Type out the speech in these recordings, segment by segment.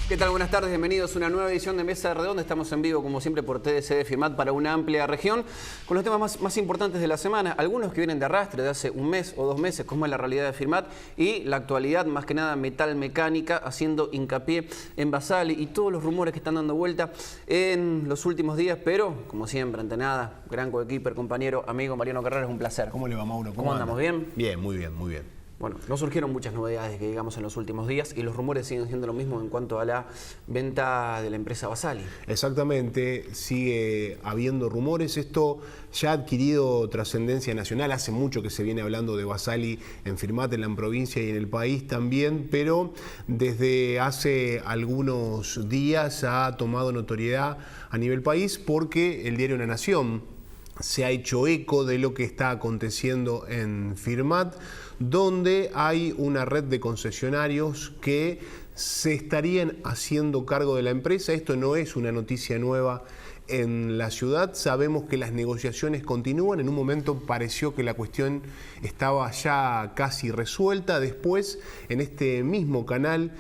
¿Qué tal? Buenas tardes, bienvenidos a una nueva edición de Mesa Redonda. Estamos en vivo, como siempre, por TDC de Firmat para una amplia región, con los temas más importantes de la semana. Algunos que vienen de arrastre de hace un mes o 2 meses, como es la realidad de Firmat, y la actualidad, más que nada, metal mecánica, haciendo hincapié en Basali y todos los rumores que están dando vuelta en los últimos días. Pero, como siempre, ante nada, gran coequiper, compañero, amigo Mariano Carrera, es un placer. ¿Cómo le va, Mauro? ¿Cómo andamos? ¿Bien? Bien, muy bien, muy bien. Bueno, no surgieron muchas novedades que digamos en los últimos días y los rumores siguen siendo lo mismo en cuanto a la venta de la empresa Basali. Exactamente, sigue habiendo rumores. Esto ya ha adquirido trascendencia nacional. Hace mucho que se viene hablando de Basali en Firmat, en la provincia y en el país también, pero desde hace algunos días ha tomado notoriedad a nivel país porque el diario La Nación se ha hecho eco de lo que está aconteciendo en Firmat, donde hay una red de concesionarios que se estarían haciendo cargo de la empresa. Esto no es una noticia nueva en la ciudad. Sabemos que las negociaciones continúan. En un momento pareció que la cuestión estaba ya casi resuelta. Después, en este mismo canal,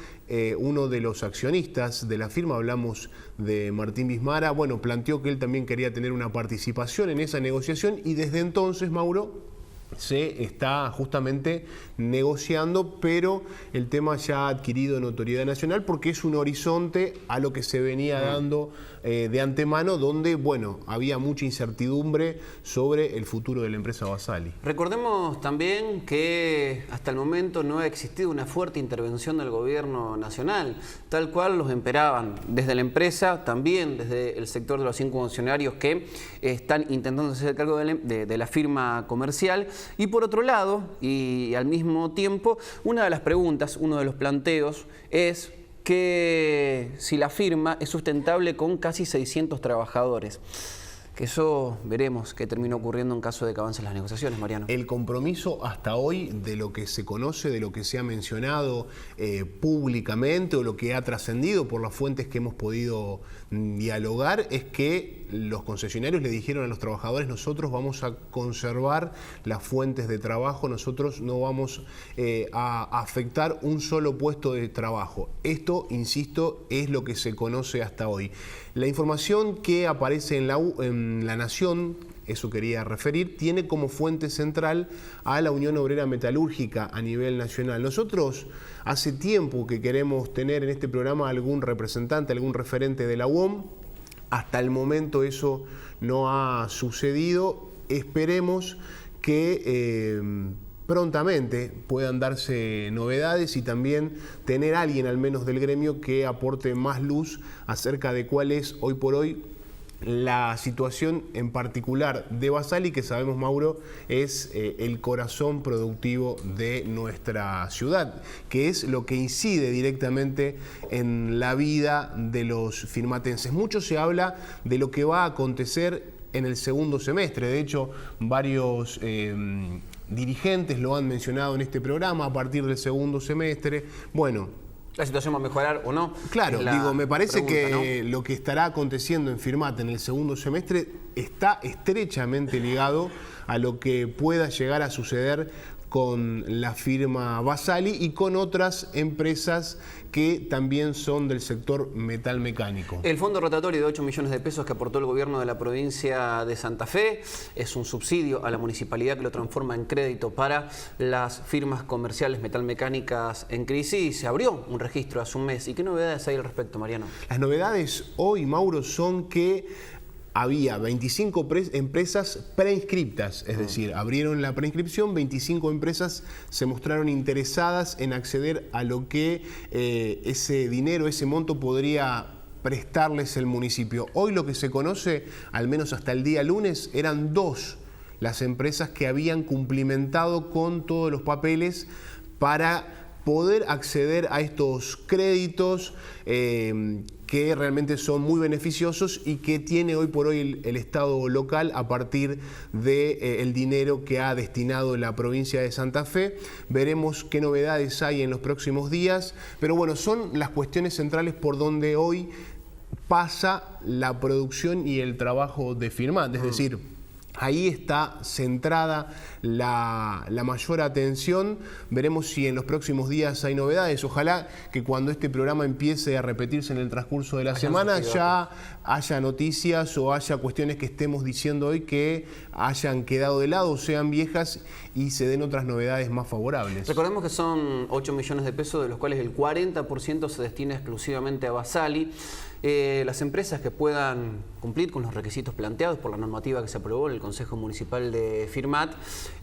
uno de los accionistas de la firma, hablamos de Martín Bismara, bueno, planteó que él también quería tener una participación en esa negociación y desde entonces, Mauro, se está justamente negociando, pero el tema ya ha adquirido notoriedad nacional porque es un horizonte a lo que se venía dando de antemano, donde, bueno, había mucha incertidumbre sobre el futuro de la empresa Basali. Recordemos también que hasta el momento no ha existido una fuerte intervención del gobierno nacional, tal cual los esperaban desde la empresa, también desde el sector de los 5 funcionarios que están intentando hacer cargo de la firma comercial. Y por otro lado, y al mismo tiempo, una de las preguntas, uno de los planteos es que si la firma es sustentable con casi 600 trabajadores. Que eso veremos qué termina ocurriendo en caso de que avancen las negociaciones, Mariano. El compromiso hasta hoy de lo que se conoce, de lo que se ha mencionado públicamente o lo que ha trascendido por las fuentes que hemos podido dialogar es que los concesionarios le dijeron a los trabajadores: nosotros vamos a conservar las fuentes de trabajo, nosotros no vamos a afectar un solo puesto de trabajo. Esto, insisto, es lo que se conoce hasta hoy. La información que aparece en La Nación, eso quería referir, tiene como fuente central a la Unión Obrera Metalúrgica a nivel nacional. Nosotros hace tiempo que queremos tener en este programa algún representante, algún referente de la UOM. Hasta el momento eso no ha sucedido. Esperemos que prontamente puedan darse novedades y también tener a alguien al menos del gremio que aporte más luz acerca de cuál es hoy por hoy la situación en particular de Basali, que sabemos, Mauro, es el corazón productivo de nuestra ciudad, que es lo que incide directamente en la vida de los firmatenses. Mucho se habla de lo que va a acontecer en el segundo semestre. De hecho, varios dirigentes lo han mencionado en este programa a partir del segundo semestre. Bueno, ¿la situación va a mejorar o no? Claro, digo, me parece que ¿no? Lo que estará aconteciendo en Firmat en el segundo semestre está estrechamente ligado a lo que pueda llegar a suceder con la firma Basali y con otras empresas que también son del sector metal mecánico. El fondo rotatorio de 8 millones de pesos que aportó el gobierno de la provincia de Santa Fe es un subsidio a la municipalidad que lo transforma en crédito para las firmas comerciales metalmecánicas en crisis. Se abrió un registro hace un mes. ¿Y qué novedades hay al respecto, Mariano? Las novedades hoy, Mauro, son que había 25 empresas preinscriptas, es decir, abrieron la preinscripción, 25 empresas se mostraron interesadas en acceder a lo que ese dinero, ese monto podría prestarles el municipio. Hoy lo que se conoce, al menos hasta el día lunes, eran 2 las empresas que habían cumplimentado con todos los papeles para poder acceder a estos créditos que realmente son muy beneficiosos y que tiene hoy por hoy el Estado local a partir del dinero que ha destinado la provincia de Santa Fe. Veremos qué novedades hay en los próximos días, pero bueno, son las cuestiones centrales por donde hoy pasa la producción y el trabajo de Firmat, es decir, Ahí está centrada la mayor atención. Veremos si en los próximos días hay novedades. Ojalá que cuando este programa empiece a repetirse en el transcurso de la semana ya haya noticias o haya cuestiones que estemos diciendo hoy que hayan quedado de lado, sean viejas y se den otras novedades más favorables. Recordemos que son 8 millones de pesos, de los cuales el 40% se destina exclusivamente a Basali. Las empresas que puedan cumplir con los requisitos planteados por la normativa que se aprobó en el Consejo Municipal de Firmat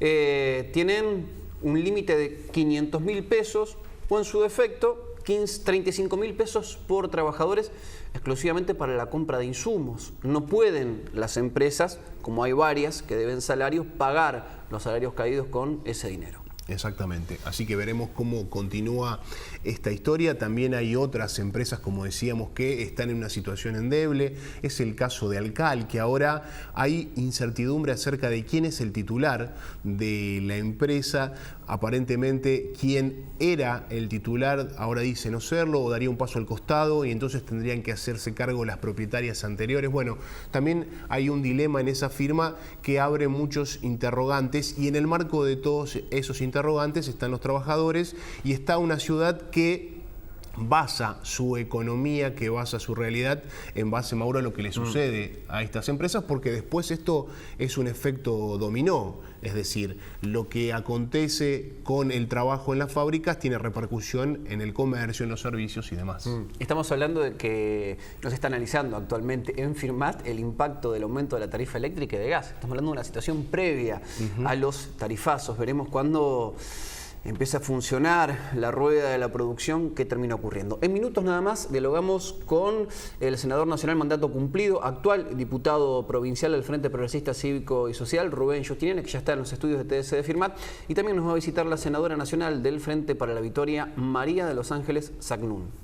tienen un límite de 500.000 pesos o en su defecto 35.000 pesos por trabajadores exclusivamente para la compra de insumos. No pueden las empresas, como hay varias que deben salarios, pagar los salarios caídos con ese dinero. Exactamente, así que veremos cómo continúa esta historia. También hay otras empresas, como decíamos, que están en una situación endeble. Es el caso de Alcal, que ahora hay incertidumbre acerca de quién es el titular de la empresa. Aparentemente quien era el titular ahora dice no serlo o daría un paso al costado y entonces tendrían que hacerse cargo las propietarias anteriores. Bueno, también hay un dilema en esa firma que abre muchos interrogantes y en el marco de todos esos interrogantes están los trabajadores y está una ciudad que basa su economía, que basa su realidad en base, Mauro, a lo que le sucede a estas empresas, porque después esto es un efecto dominó, es decir, lo que acontece con el trabajo en las fábricas tiene repercusión en el comercio, en los servicios y demás. Estamos hablando de que no se está analizando actualmente en Firmat el impacto del aumento de la tarifa eléctrica y de gas. Estamos hablando de una situación previa a los tarifazos. Veremos cuándo empieza a funcionar la rueda de la producción, ¿qué termina ocurriendo? En minutos nada más dialogamos con el senador nacional mandato cumplido, actual diputado provincial del Frente Progresista Cívico y Social, Rubén Justiniani, que ya está en los estudios de TDC de Firmat, y también nos va a visitar la senadora nacional del Frente para la Victoria, María de los Ángeles Sagnún.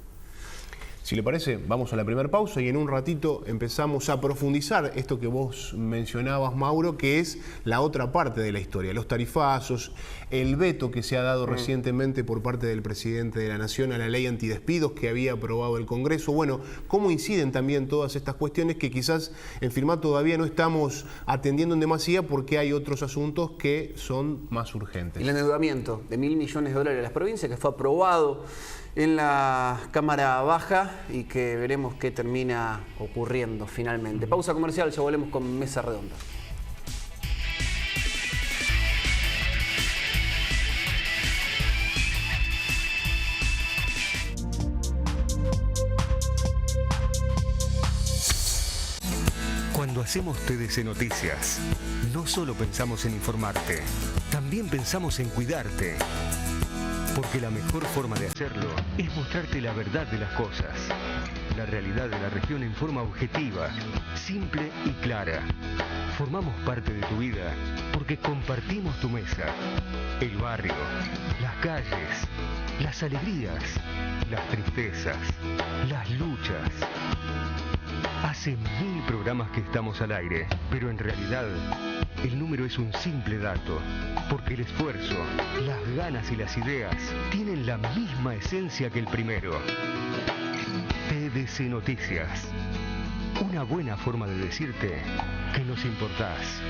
Si le parece, vamos a la primera pausa y en un ratito empezamos a profundizar esto que vos mencionabas, Mauro, que es la otra parte de la historia, los tarifazos, el veto que se ha dado recientemente por parte del presidente de la Nación a la ley antidespidos que había aprobado el Congreso. Bueno, cómo inciden también todas estas cuestiones que quizás en Firmat todavía no estamos atendiendo en demasía porque hay otros asuntos que son más urgentes. El endeudamiento de $1.000 millones de las provincias que fue aprobado en la Cámara Baja y que veremos qué termina ocurriendo finalmente. Pausa comercial, ya volvemos con Mesa Redonda. Cuando hacemos TDC Noticias, no solo pensamos en informarte, también pensamos en cuidarte. Porque la mejor forma de hacerlo es mostrarte la verdad de las cosas. La realidad de la región en forma objetiva, simple y clara. Formamos parte de tu vida porque compartimos tu mesa. El barrio, las calles, las alegrías, las tristezas, las luchas. Hace 1000 programas que estamos al aire, pero en realidad el número es un simple dato, porque el esfuerzo, las ganas y las ideas tienen la misma esencia que el primero. TDC Noticias, una buena forma de decirte que nos importás.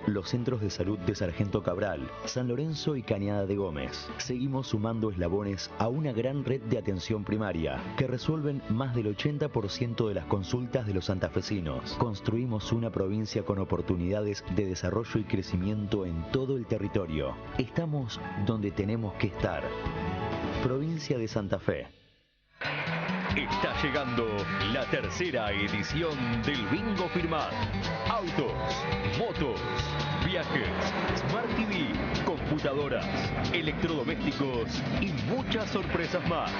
Los centros de salud de Sargento Cabral, San Lorenzo y Cañada de Gómez. Seguimos sumando eslabones a una gran red de atención primaria que resuelven más del 80% de las consultas de los santafesinos. Construimos una provincia con oportunidades de desarrollo y crecimiento en todo el territorio. Estamos donde tenemos que estar. Provincia de Santa Fe. Está llegando la tercera edición del Bingo Firmat. Autos, motos, viajes, Smart TV, computadoras, electrodomésticos y muchas sorpresas más.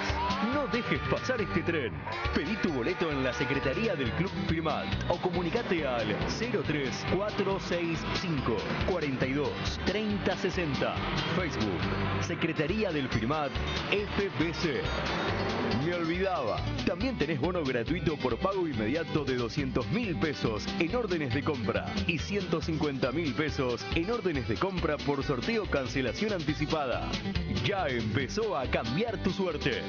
No dejes pasar este tren. Pedí tu boleto en la Secretaría del Club Firmat o comunicate al 03465 42 30 60. Facebook, Secretaría del Firmat FBC. Me olvidaba. También tenés bono gratuito por pago inmediato de 200.000 pesos en órdenes de compra y 150.000 pesos en órdenes de compra por sorteo cancelación anticipada. Ya empezó a cambiar tu suerte.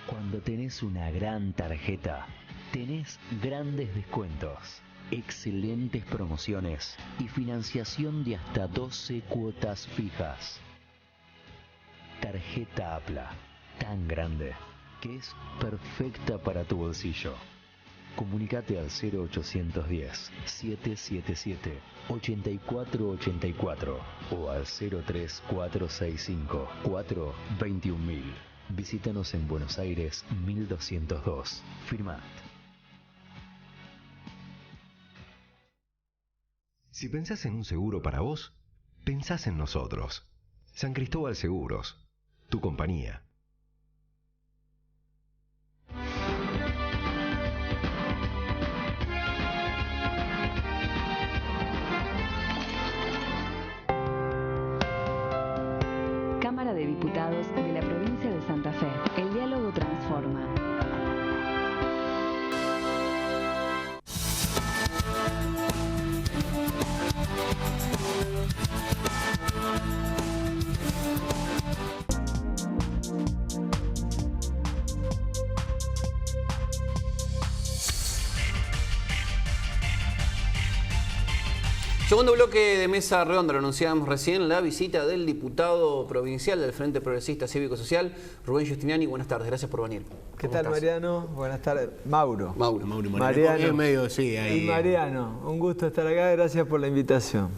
Cuando tenés una gran tarjeta, tenés grandes descuentos, excelentes promociones y financiación de hasta 12 cuotas fijas. Tarjeta APLA, tan grande que es perfecta para tu bolsillo. Comunicate al 0810-777-8484 o al 03465-421.000. Visítanos en Buenos Aires 1202. Firmat. Si pensás en un seguro para vos, pensás en nosotros. San Cristóbal Seguros, tu compañía. Cámara de Diputados de la Provincia de Santa Fe. El diálogo transforma. Segundo bloque de mesa redonda, lo anunciábamos recién, la visita del diputado provincial del Frente Progresista Cívico Social, Rubén Giustiniani. Buenas tardes, gracias por venir. ¿Qué tal, Mariano? Buenas tardes. Mauro. Mariano. Medio, sí, ahí. Y Mariano, un gusto estar acá, gracias por la invitación.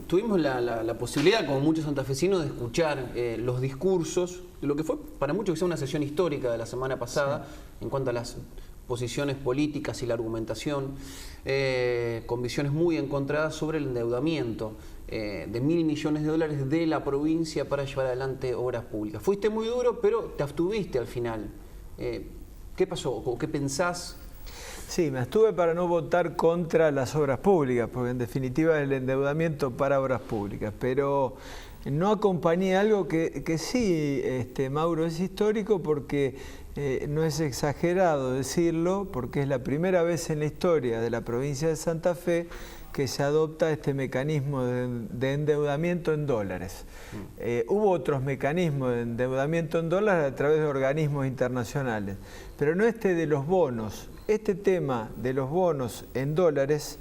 Tuvimos la posibilidad, como muchos santafesinos, de escuchar los discursos de lo que fue para muchos quizá una sesión histórica de la semana pasada, sí, en cuanto a las posiciones políticas y la argumentación, con visiones muy encontradas sobre el endeudamiento de $1.000 millones de la provincia para llevar adelante obras públicas. Fuiste muy duro, pero te abstuviste al final. ¿Qué pasó? ¿O qué pensás? Sí, me abstuve para no votar contra las obras públicas, porque en definitiva es el endeudamiento para obras públicas, pero no acompañé algo que sí, Mauro, es histórico, porque no es exagerado decirlo, porque es la primera vez en la historia de la provincia de Santa Fe que se adopta este mecanismo de endeudamiento en dólares. Hubo otros mecanismos de endeudamiento en dólares a través de organismos internacionales, pero no este de los bonos. Este tema de los bonos en dólares,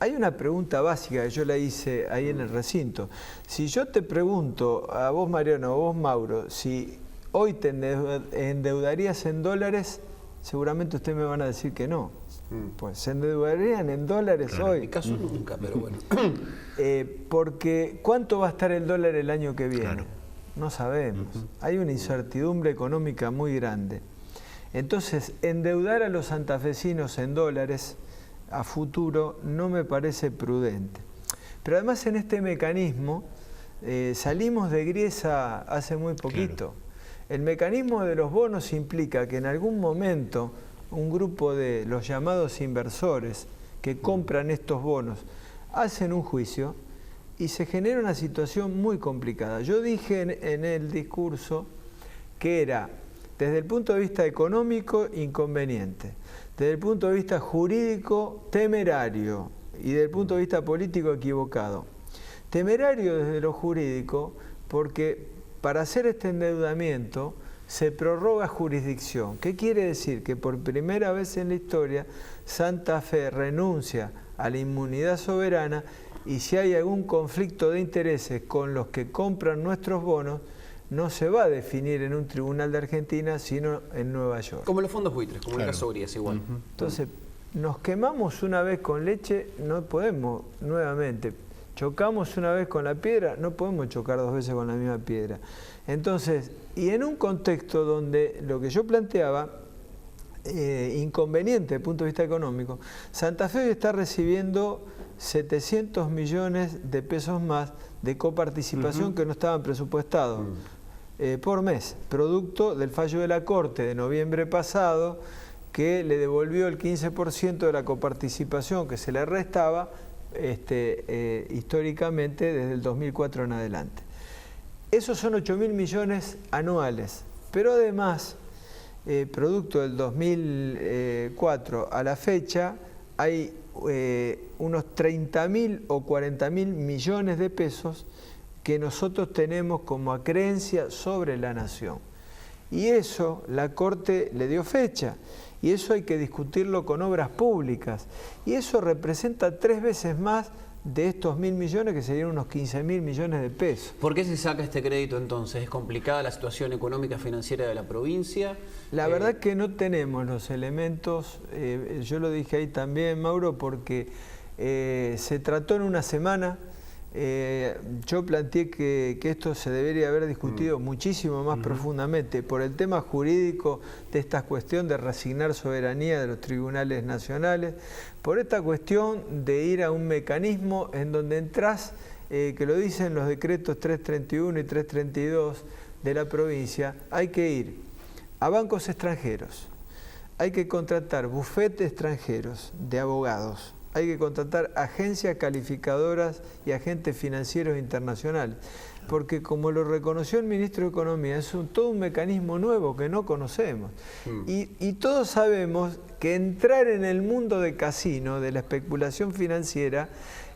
hay una pregunta básica que yo la hice ahí en el recinto. Si yo te pregunto a vos, Mariano, a vos, Mauro, si hoy te endeudarías en dólares, seguramente ustedes me van a decir que no. Pues se endeudarían en dólares, claro, hoy. En mi caso nunca, pero bueno. Porque ¿cuánto va a estar el dólar el año que viene? Claro. No sabemos. Hay una incertidumbre económica muy grande. Entonces, endeudar a los santafesinos en dólares a futuro no me parece prudente. Pero además en este mecanismo salimos de griesa hace muy poquito. Claro. El mecanismo de los bonos implica que en algún momento un grupo de los llamados inversores que compran estos bonos hacen un juicio y se genera una situación muy complicada. Yo dije en el discurso que era, desde el punto de vista económico, inconveniente, desde el punto de vista jurídico, temerario, y desde el punto de vista político, equivocado. Temerario desde lo jurídico, porque para hacer este endeudamiento se prorroga jurisdicción. ¿Qué quiere decir? Que por primera vez en la historia Santa Fe renuncia a la inmunidad soberana, y si hay algún conflicto de intereses con los que compran nuestros bonos, no se va a definir en un tribunal de Argentina, sino en Nueva York. Como los fondos buitres, como el caso Urias, igual. Entonces, nos quemamos una vez con leche, no podemos nuevamente. Chocamos una vez con la piedra, no podemos chocar dos veces con la misma piedra. Entonces, y en un contexto donde lo que yo planteaba, inconveniente desde el punto de vista económico, Santa Fe está recibiendo 700 millones de pesos más de coparticipación que no estaban presupuestados. por mes, producto del fallo de la Corte de noviembre pasado, que le devolvió el 15% de la coparticipación que se le restaba históricamente desde el 2004 en adelante. Esos son 8.000 millones anuales, pero además, producto del 2004 a la fecha, hay unos 30.000 o 40.000 millones de pesos que nosotros tenemos como acreencia sobre la nación. Y eso la Corte le dio fecha, y eso hay que discutirlo con obras públicas, y eso representa 3 veces más de estos 1.000 millones, que serían unos 15.000 millones de pesos. ¿Por qué se saca este crédito entonces? ¿Es complicada la situación económica financiera de la provincia? La verdad que no tenemos los elementos, yo lo dije ahí también, Mauro, porque se trató en una semana. Yo planteé que esto se debería haber discutido muchísimo más profundamente por el tema jurídico de esta cuestión de reasignar soberanía de los tribunales nacionales, por esta cuestión de ir a un mecanismo en donde entras, que lo dicen los decretos 331 y 332 de la provincia, hay que ir a bancos extranjeros, hay que contratar bufetes extranjeros de abogados, hay que contratar agencias calificadoras y agentes financieros internacionales, porque como lo reconoció el ministro de Economía, es todo un mecanismo nuevo que no conocemos. Y todos sabemos que entrar en el mundo de casino, de la especulación financiera,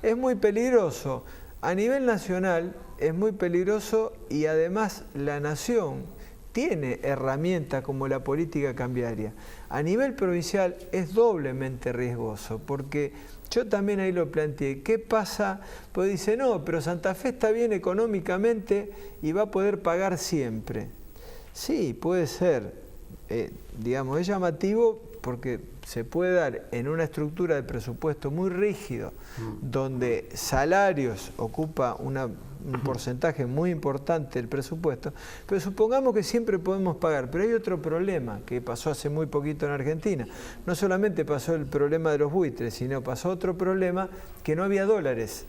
es muy peligroso. A nivel nacional es muy peligroso, y además la nación tiene herramientas como la política cambiaria. A nivel provincial es doblemente riesgoso, porque yo también ahí lo planteé. ¿Qué pasa? Pues dice, no, pero Santa Fe está bien económicamente y va a poder pagar siempre. Sí, puede ser. Digamos, es llamativo porque se puede dar en una estructura de presupuesto muy rígido, donde salarios ocupa un porcentaje muy importante del presupuesto, pero supongamos que siempre podemos pagar. Pero hay otro problema que pasó hace muy poquito en Argentina. No solamente pasó el problema de los buitres, sino pasó otro problema, que no había dólares.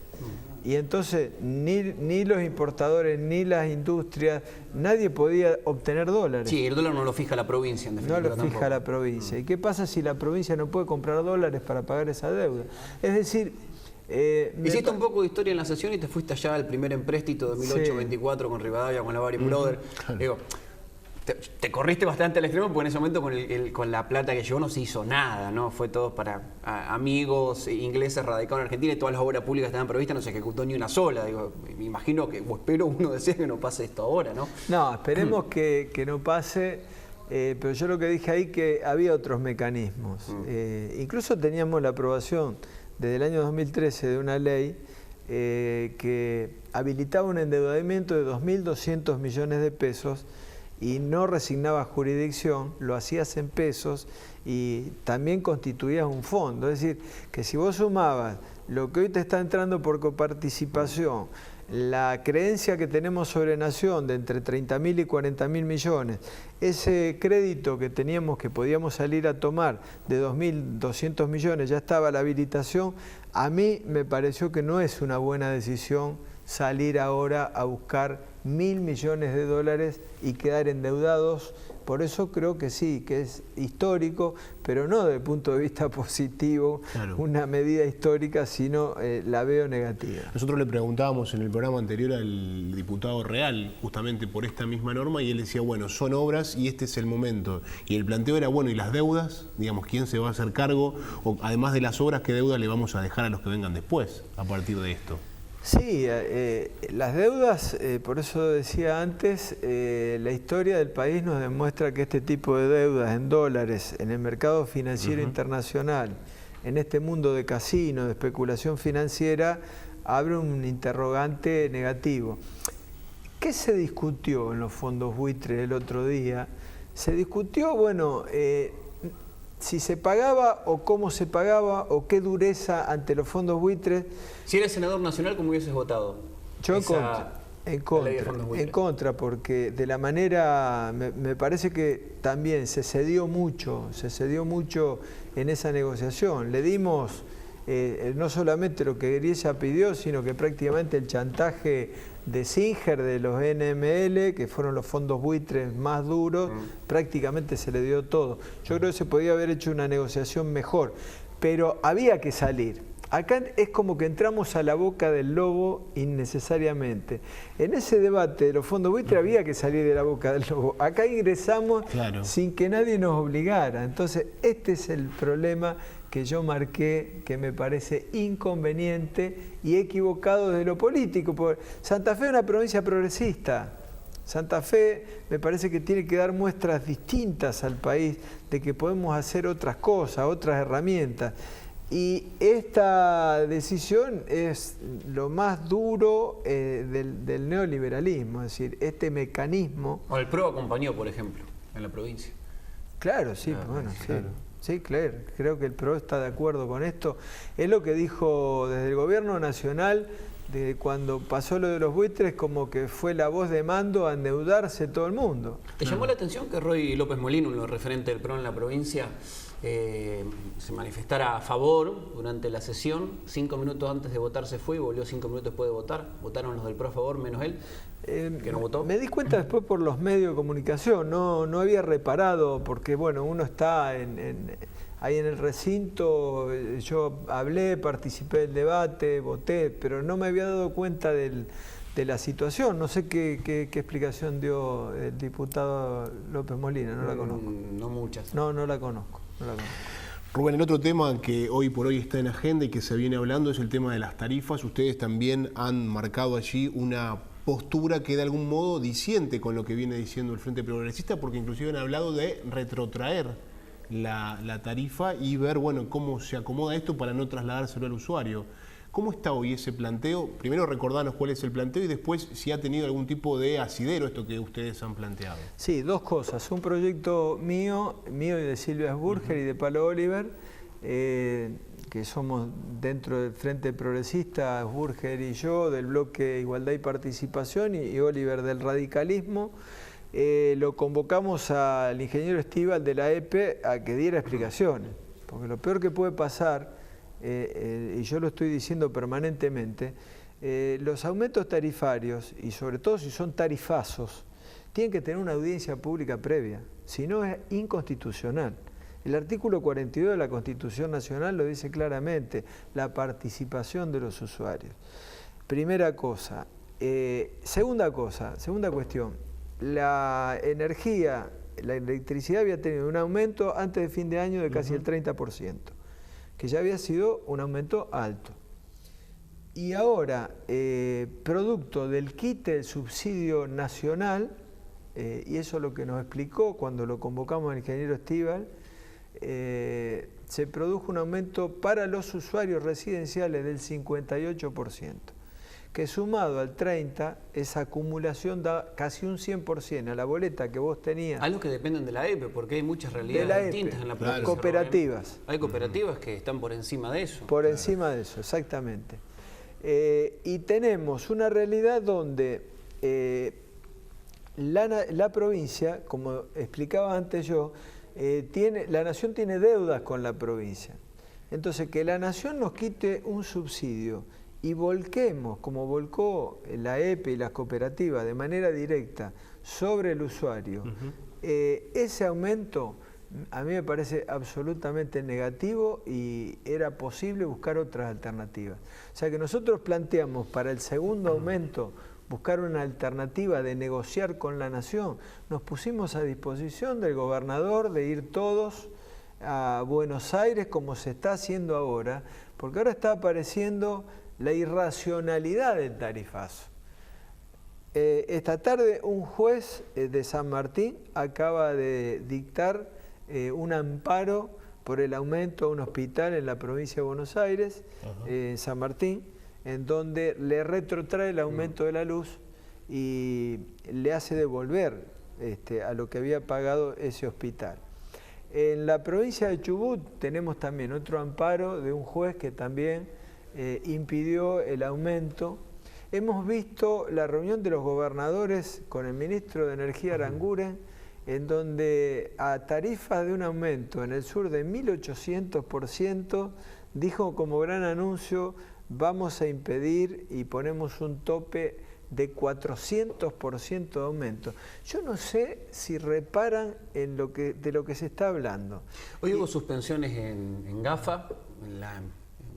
Y entonces ni los importadores, ni las industrias, nadie podía obtener dólares. Sí, el dólar no lo fija la provincia, en definitiva. No lo fija la provincia. ¿Y qué pasa si la provincia no puede comprar dólares para pagar esa deuda? Es decir, hiciste un poco de historia en la sesión y te fuiste allá al primer empréstito de 1824 con Rivadavia, con la Bari Brother. Claro. Digo, te corriste bastante al extremo, porque en ese momento con la plata que llegó no se hizo nada, ¿no? Fue todo para amigos ingleses radicados en Argentina, y todas las obras públicas que estaban previstas no se ejecutó ni una sola. Digo, me imagino que, o espero, uno desea que no pase esto ahora, ¿no? No, esperemos que no pase, pero yo lo que dije ahí, que había otros mecanismos. Incluso teníamos la aprobación desde el año 2013 de una ley que habilitaba un endeudamiento de 2.200 millones de pesos, y no resignaba jurisdicción, lo hacías en pesos y también constituías un fondo. Es decir, que si vos sumabas lo que hoy te está entrando por coparticipación, la creencia que tenemos sobre Nación de entre 30.000 y 40.000 millones, ese crédito que teníamos, que podíamos salir a tomar de 2.200 millones, ya estaba la habilitación, a mí me pareció que no es una buena decisión salir ahora a buscar 1.000 millones de dólares y quedar endeudados. Por eso creo que sí, que es histórico, pero no desde el punto de vista positivo, claro, una medida histórica, sino la veo negativa. Nosotros le preguntábamos en el programa anterior al diputado Real, justamente por esta misma norma, y él decía, bueno, son obras y este es el momento. Y el planteo era, bueno, ¿y las deudas? Digamos, ¿quién se va a hacer cargo? O, además de las obras, ¿qué deuda le vamos a dejar a los que vengan después a partir de esto? Sí, las deudas, por eso decía antes, la historia del país nos demuestra que este tipo de deudas en dólares, en el mercado financiero internacional, en este mundo de casino, de especulación financiera, abre un interrogante negativo. ¿Qué se discutió en los fondos buitres el otro día? Se discutió, bueno, si se pagaba o cómo se pagaba o qué dureza ante los fondos buitres. Si eres senador nacional, ¿cómo hubieses votado? Yo en contra, porque de la manera, me parece que también se cedió mucho en esa negociación. Le dimos no solamente lo que Griesa pidió, sino que prácticamente el chantaje de Singer, de los NML, que fueron los fondos buitres más duros, prácticamente se le dio todo. Yo creo que se podía haber hecho una negociación mejor, pero había que salir. Acá es como que entramos a la boca del lobo innecesariamente. En ese debate de los fondos buitres había que salir de la boca del lobo. Acá ingresamos sin que nadie nos obligara. Entonces, este es el problema que yo marqué, que me parece inconveniente y equivocado desde lo político. Porque Santa Fe es una provincia progresista. Santa Fe me parece que tiene que dar muestras distintas al país de que podemos hacer otras cosas, otras herramientas. Y esta decisión es lo más duro del neoliberalismo, es decir, este mecanismo... O el PRO acompañó, por ejemplo, en la provincia. Claro, sí, bueno, claro. Sí, claro, creo que el PRO está de acuerdo con esto. Es lo que dijo desde el gobierno nacional, de cuando pasó lo de los buitres, como que fue la voz de mando a endeudarse todo el mundo. ¿Te llamó la atención que Roy López Molino, el referente del PRO en la provincia, se manifestara a favor durante la sesión? 5 minutos antes de votar se fue y volvió 5 minutos después de votar. Votaron los del PRO a favor, menos él, que no votó. Me di cuenta después por los medios de comunicación, no había reparado, porque bueno, uno está ahí en el recinto, yo hablé, participé del debate, voté, pero no me había dado cuenta de la situación. No sé qué explicación dio el diputado López Molina, no la conozco. No muchas. No la conozco. Rubén, el otro tema que hoy por hoy está en agenda y que se viene hablando es el tema de las tarifas. Ustedes también han marcado allí una postura que de algún modo disiente con lo que viene diciendo el Frente Progresista, porque inclusive han hablado de retrotraer la tarifa y ver, bueno, cómo se acomoda esto para no trasladárselo al usuario. ¿Cómo está hoy ese planteo? Primero recordanos cuál es el planteo y después si ha tenido algún tipo de asidero esto que ustedes han planteado. Sí, dos cosas. Un proyecto mío y de Silvia Sburger y de Palo Oliver, que somos dentro del Frente Progresista, Sburger y yo, del bloque Igualdad y Participación, y Oliver del radicalismo. Lo convocamos al ingeniero Estíbal de la EPE a que diera explicaciones, porque lo peor que puede pasar, y yo lo estoy diciendo permanentemente, los aumentos tarifarios, y sobre todo si son tarifazos, tienen que tener una audiencia pública previa, si no es inconstitucional. El artículo 42 de la Constitución Nacional lo dice claramente, la participación de los usuarios. Primera cosa. Segunda cuestión, la energía, la electricidad había tenido un aumento antes de fin de año de casi el 30%, que ya había sido un aumento alto. Y ahora, producto del quite del subsidio nacional, y eso es lo que nos explicó cuando lo convocamos al ingeniero Estíbal, se produjo un aumento para los usuarios residenciales del 58%, que sumado al 30%, esa acumulación da casi un 100% a la boleta que vos tenías. Algo que dependen de la EPE, porque hay muchas realidades distintas en la provincia. Cooperativas. Hay cooperativas que están por encima de eso. Por encima de eso, exactamente. Y tenemos una realidad donde la provincia, como explicaba antes yo, la Nación tiene deudas con la provincia. Entonces, que la Nación nos quite un subsidio y volquemos, como volcó la EPE y las cooperativas de manera directa sobre el usuario, ese aumento a mí me parece absolutamente negativo y era posible buscar otras alternativas. O sea que nosotros planteamos para el segundo aumento buscar una alternativa de negociar con la Nación. Nos pusimos a disposición del gobernador de ir todos a Buenos Aires como se está haciendo ahora, porque ahora está apareciendo la irracionalidad del tarifazo. Esta tarde un juez de San Martín acaba de dictar un amparo por el aumento a un hospital en la provincia de Buenos Aires, San Martín, en donde le retrotrae el aumento de la luz y le hace devolver a lo que había pagado ese hospital. En la provincia de Chubut tenemos también otro amparo de un juez que también impidió el aumento. Hemos visto la reunión de los gobernadores con el ministro de Energía Aranguren en donde a tarifas de un aumento en el sur de 1800%, dijo como gran anuncio, vamos a impedir y ponemos un tope de 400% de aumento. Yo no sé si reparan en de lo que se está hablando. Hoy hubo suspensiones en GAFA, en la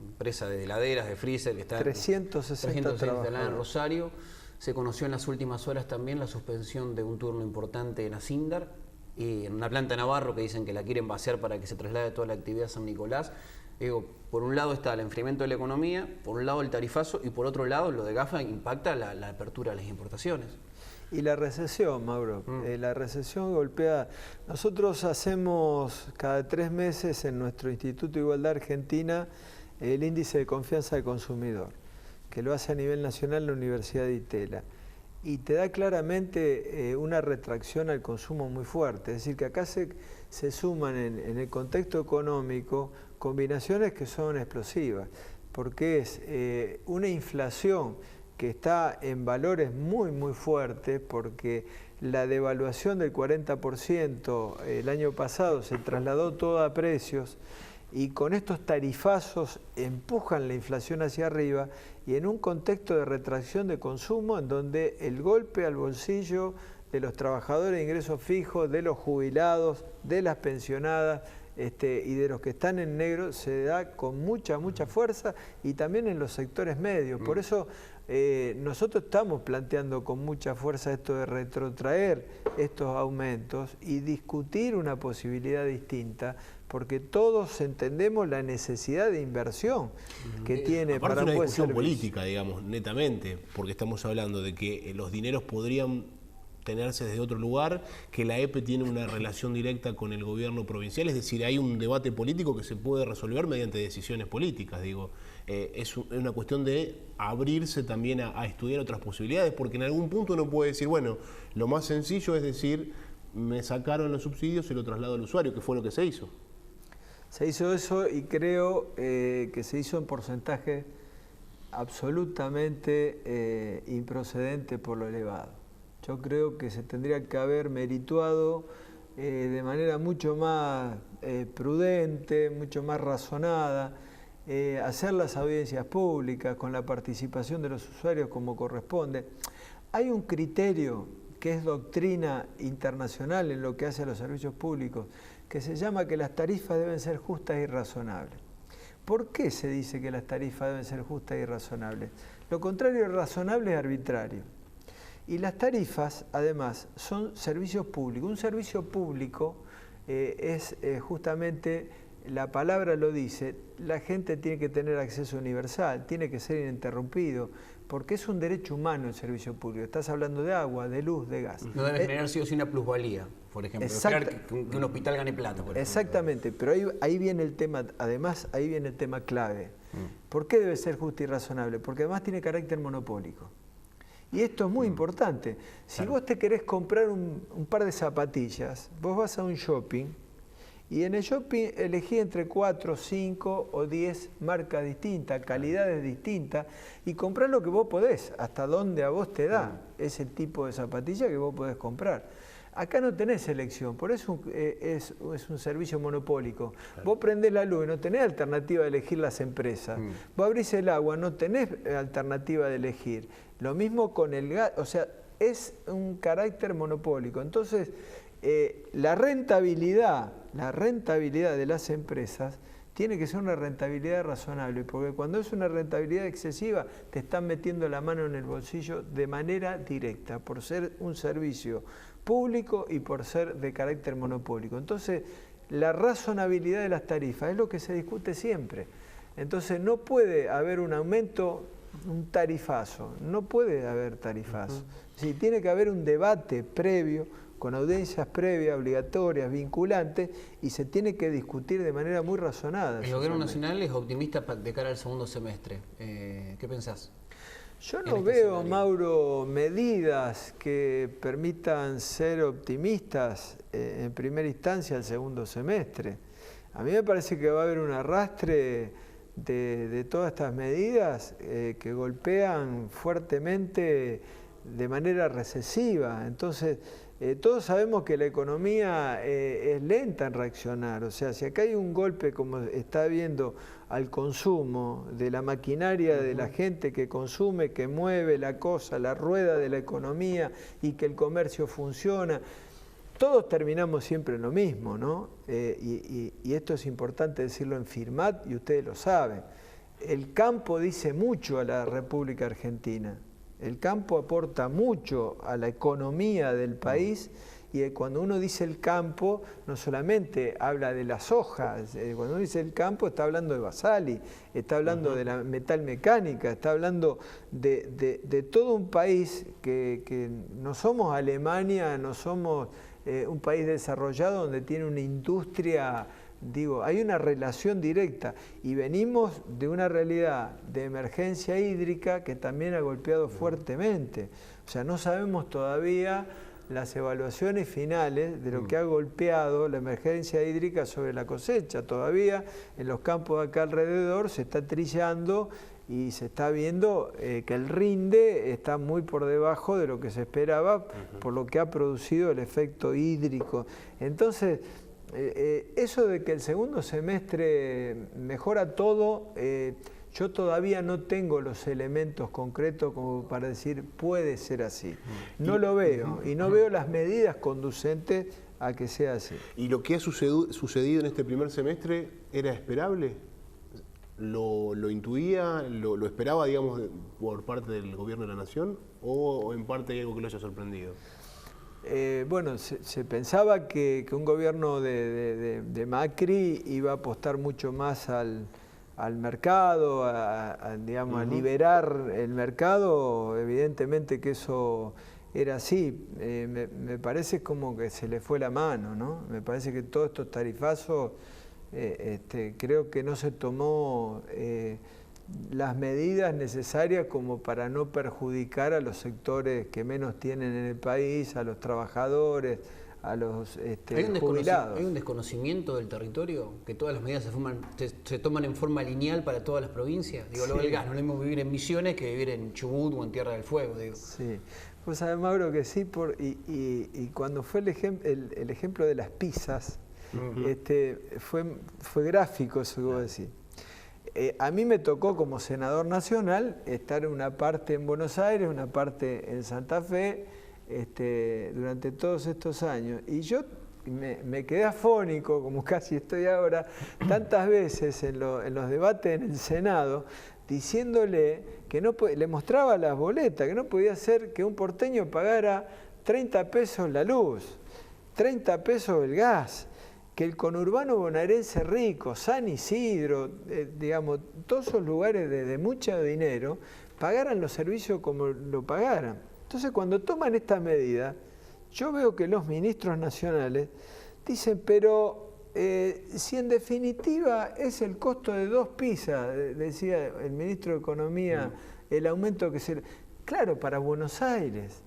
empresa de heladeras, de freezer, que está 360 trabajadores en Rosario. Se conoció en las últimas horas también la suspensión de un turno importante en Asindar y en una planta de Navarro que dicen que la quieren vaciar para que se traslade toda la actividad a San Nicolás. Digo, por un lado está el enfriamiento de la economía, por un lado el tarifazo y por otro lado lo de GAFA impacta la apertura de las importaciones. Y la recesión, Mauro, la recesión golpea. Nosotros hacemos cada 3 meses en nuestro Instituto de Igualdad Argentina el índice de confianza del consumidor, que lo hace a nivel nacional la Universidad de Itela. Y te da claramente una retracción al consumo muy fuerte. Es decir, que acá se suman en el contexto económico combinaciones que son explosivas, porque es una inflación que está en valores muy, muy fuertes, porque la devaluación del 40% el año pasado se trasladó todo a precios, y con estos tarifazos empujan la inflación hacia arriba y en un contexto de retracción de consumo en donde el golpe al bolsillo de los trabajadores de ingresos fijos, de los jubilados, de las pensionadas y de los que están en negro se da con mucha fuerza y también en los sectores medios. Por eso nosotros estamos planteando con mucha fuerza esto de retrotraer estos aumentos y discutir una posibilidad distinta, porque todos entendemos la necesidad de inversión que tiene aparte para un una buen discusión servicio. política, digamos, netamente, porque estamos hablando de que los dineros podrían tenerse desde otro lugar, que la EPE tiene una relación directa con el gobierno provincial, es decir, hay un debate político que se puede resolver mediante decisiones políticas, digo. Es una cuestión de abrirse también a estudiar otras posibilidades, porque en algún punto uno puede decir, bueno, lo más sencillo es decir, me sacaron los subsidios y lo traslado al usuario, que fue lo que se hizo. Se hizo eso y creo que se hizo en porcentaje absolutamente improcedente por lo elevado. Yo creo que se tendría que haber merituado de manera mucho más prudente, mucho más razonada, hacer las audiencias públicas con la participación de los usuarios como corresponde. Hay un criterio que es doctrina internacional en lo que hace a los servicios públicos, que se llama que las tarifas deben ser justas y razonables. ¿Por qué se dice que las tarifas deben ser justas y razonables? Lo contrario de razonable es arbitrario. Y las tarifas, además, son servicios públicos. Un servicio público es justamente, la palabra lo dice, la gente tiene que tener acceso universal, tiene que ser ininterrumpido, porque es un derecho humano el servicio público. Estás hablando de agua, de luz, de gas. No debe generar sí o sí una plusvalía, por ejemplo. Esperar que un hospital gane plata, por ejemplo. Exactamente, pero ahí viene el tema, además ahí viene el tema clave. ¿Por qué debe ser justo y razonable? Porque además tiene carácter monopólico. Y esto es muy importante. Si vos te querés comprar un par de zapatillas, vos vas a un shopping y en el shopping elegí entre 4, 5 o 10 marcas distintas, calidades distintas, y comprás lo que vos podés, hasta donde a vos te da ese tipo de zapatilla que vos podés comprar. Acá no tenés elección, por eso es un servicio monopólico. Claro. Vos prendés la luz y no tenés alternativa de elegir las empresas. Vos abrís el agua, no tenés alternativa de elegir. Lo mismo con el gas, o sea, es un carácter monopólico. Entonces, la rentabilidad de las empresas tiene que ser una rentabilidad razonable, porque cuando es una rentabilidad excesiva, te están metiendo la mano en el bolsillo de manera directa, por ser un servicio público y por ser de carácter monopólico. Entonces, la razonabilidad de las tarifas es lo que se discute siempre. Entonces, no puede haber un aumento, un tarifazo, no puede haber tarifazo. Sí, tiene que haber un debate previo, con audiencias previas, obligatorias, vinculantes, y se tiene que discutir de manera muy razonada. El gobierno nacional es optimista de cara al segundo semestre. ¿Qué pensás? Yo no veo, Mauro, medidas que permitan ser optimistas en primera instancia al segundo semestre. A mí me parece que va a haber un arrastre de todas estas medidas que golpean fuertemente de manera recesiva. Entonces, todos sabemos que la economía es lenta en reaccionar. O sea, si acá hay un golpe como está habiendo al consumo de la maquinaria de la gente que consume, que mueve la cosa, la rueda de la economía y que el comercio funciona, todos terminamos siempre en lo mismo, ¿no? Y esto es importante decirlo en Firmat y ustedes lo saben. El campo dice mucho a la República Argentina. El campo aporta mucho a la economía del país y cuando uno dice el campo, no solamente habla de las hojas, cuando uno dice el campo está hablando de Basali, está hablando de la metalmecánica, está hablando de todo un país que no somos Alemania, no somos un país desarrollado donde tiene una industria. Digo, hay una relación directa y venimos de una realidad de emergencia hídrica que también ha golpeado fuertemente. O sea, no sabemos todavía las evaluaciones finales de lo que ha golpeado la emergencia hídrica sobre la cosecha. Todavía en los campos de acá alrededor se está trillando y se está viendo que el rinde está muy por debajo de lo que se esperaba por lo que ha producido el efecto hídrico. Entonces, eso de que el segundo semestre mejora todo, yo todavía no tengo los elementos concretos como para decir puede ser así. No lo veo y no veo las medidas conducentes a que sea así. ¿Y lo que ha sucedido en este primer semestre era esperable? ¿Lo intuía, lo esperaba, digamos, por parte del gobierno de la Nación o en parte hay algo que lo haya sorprendido? Bueno, se pensaba que un gobierno de Macri iba a apostar mucho más al mercado, digamos, a liberar el mercado. Evidentemente que eso era así. Me parece como que se le fue la mano, ¿no? Me parece que todos estos tarifazos, creo que no se tomó las medidas necesarias como para no perjudicar a los sectores que menos tienen en el país, a los trabajadores, a los jubilados. ¿Hay un desconocimiento del territorio? ¿Que todas las medidas se toman en forma lineal para todas las provincias? Digo, lo del gas, no lo mismo vivir en Misiones que vivir en Chubut o en Tierra del Fuego, digo. Sí, pues sabes, Mauro, que sí, y cuando fue el ejemplo de las pizzas, fue gráfico eso que vos decís. A mí me tocó como senador nacional estar una parte en Buenos Aires, una parte en Santa Fe, durante todos estos años. Y yo me quedé afónico, como casi estoy ahora, tantas veces en los debates en el Senado, diciéndole que le mostraba las boletas, que no podía ser que un porteño pagara 30 pesos la luz, 30 pesos el gas, que el conurbano bonaerense rico, San Isidro, digamos, todos esos lugares de mucho dinero, pagaran los servicios como lo pagaran. Entonces, cuando toman esta medida, yo veo que los ministros nacionales dicen, pero si en definitiva es el costo de 2 pizzas, decía el ministro de Economía, el aumento que se... Claro, para Buenos Aires,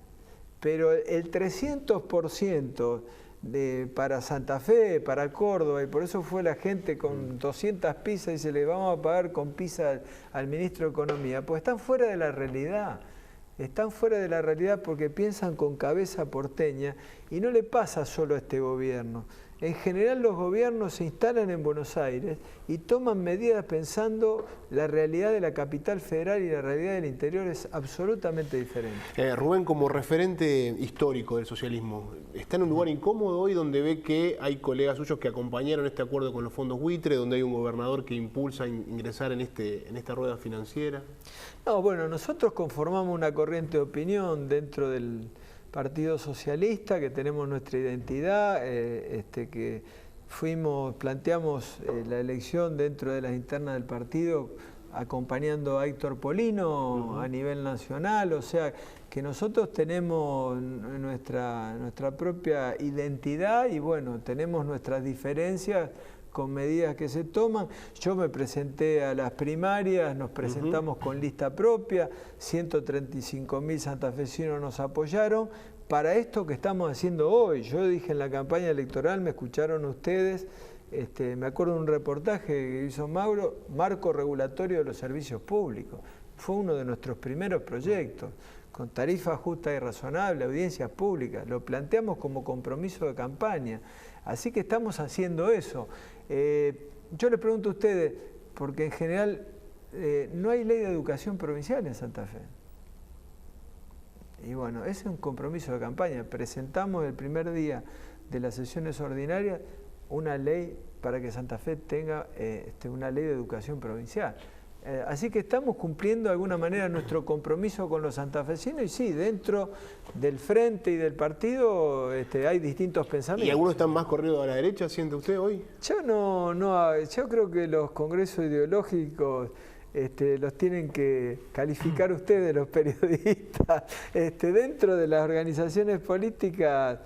pero el 300%... para Santa Fe, para Córdoba, y por eso fue la gente con 200 pizzas y se le vamos a pagar con pizza al ministro de Economía, pues están fuera de la realidad. Están fuera de la realidad porque piensan con cabeza porteña y no le pasa solo a este gobierno. En general los gobiernos se instalan en Buenos Aires y toman medidas pensando la realidad de la capital federal y la realidad del interior es absolutamente diferente. Rubén, como referente histórico del socialismo, ¿está en un lugar incómodo hoy donde ve que hay colegas suyos que acompañaron este acuerdo con los fondos buitre, donde hay un gobernador que impulsa ingresar en esta rueda financiera? No, bueno, nosotros conformamos una corriente de opinión dentro del Partido Socialista, que tenemos nuestra identidad, que planteamos la elección dentro de las internas del partido acompañando a Héctor Polino a nivel nacional, o sea que nosotros tenemos nuestra propia identidad y bueno, tenemos nuestras diferencias con medidas que se toman. Yo me presenté a las primarias, nos presentamos con lista propia, 135.000 santafesinos nos apoyaron para esto que estamos haciendo hoy. Yo dije en la campaña electoral, me escucharon ustedes, me acuerdo de un reportaje que hizo Mauro, marco regulatorio de los servicios públicos. Fue uno de nuestros primeros proyectos. con tarifa justa y razonable, audiencias públicas, lo planteamos como compromiso de campaña. Así que estamos haciendo eso. Yo les pregunto a ustedes, porque en general no hay ley de educación provincial en Santa Fe. Y bueno, ese es un compromiso de campaña. Presentamos el primer día de las sesiones ordinarias una ley para que Santa Fe tenga una ley de educación provincial. Así que estamos cumpliendo de alguna manera nuestro compromiso con los santafesinos y sí, dentro del frente y del partido hay distintos pensamientos. ¿Y algunos están más corridos a la derecha, siente usted hoy? Yo creo que los congresos ideológicos los tienen que calificar ustedes, los periodistas. Dentro de las organizaciones políticas,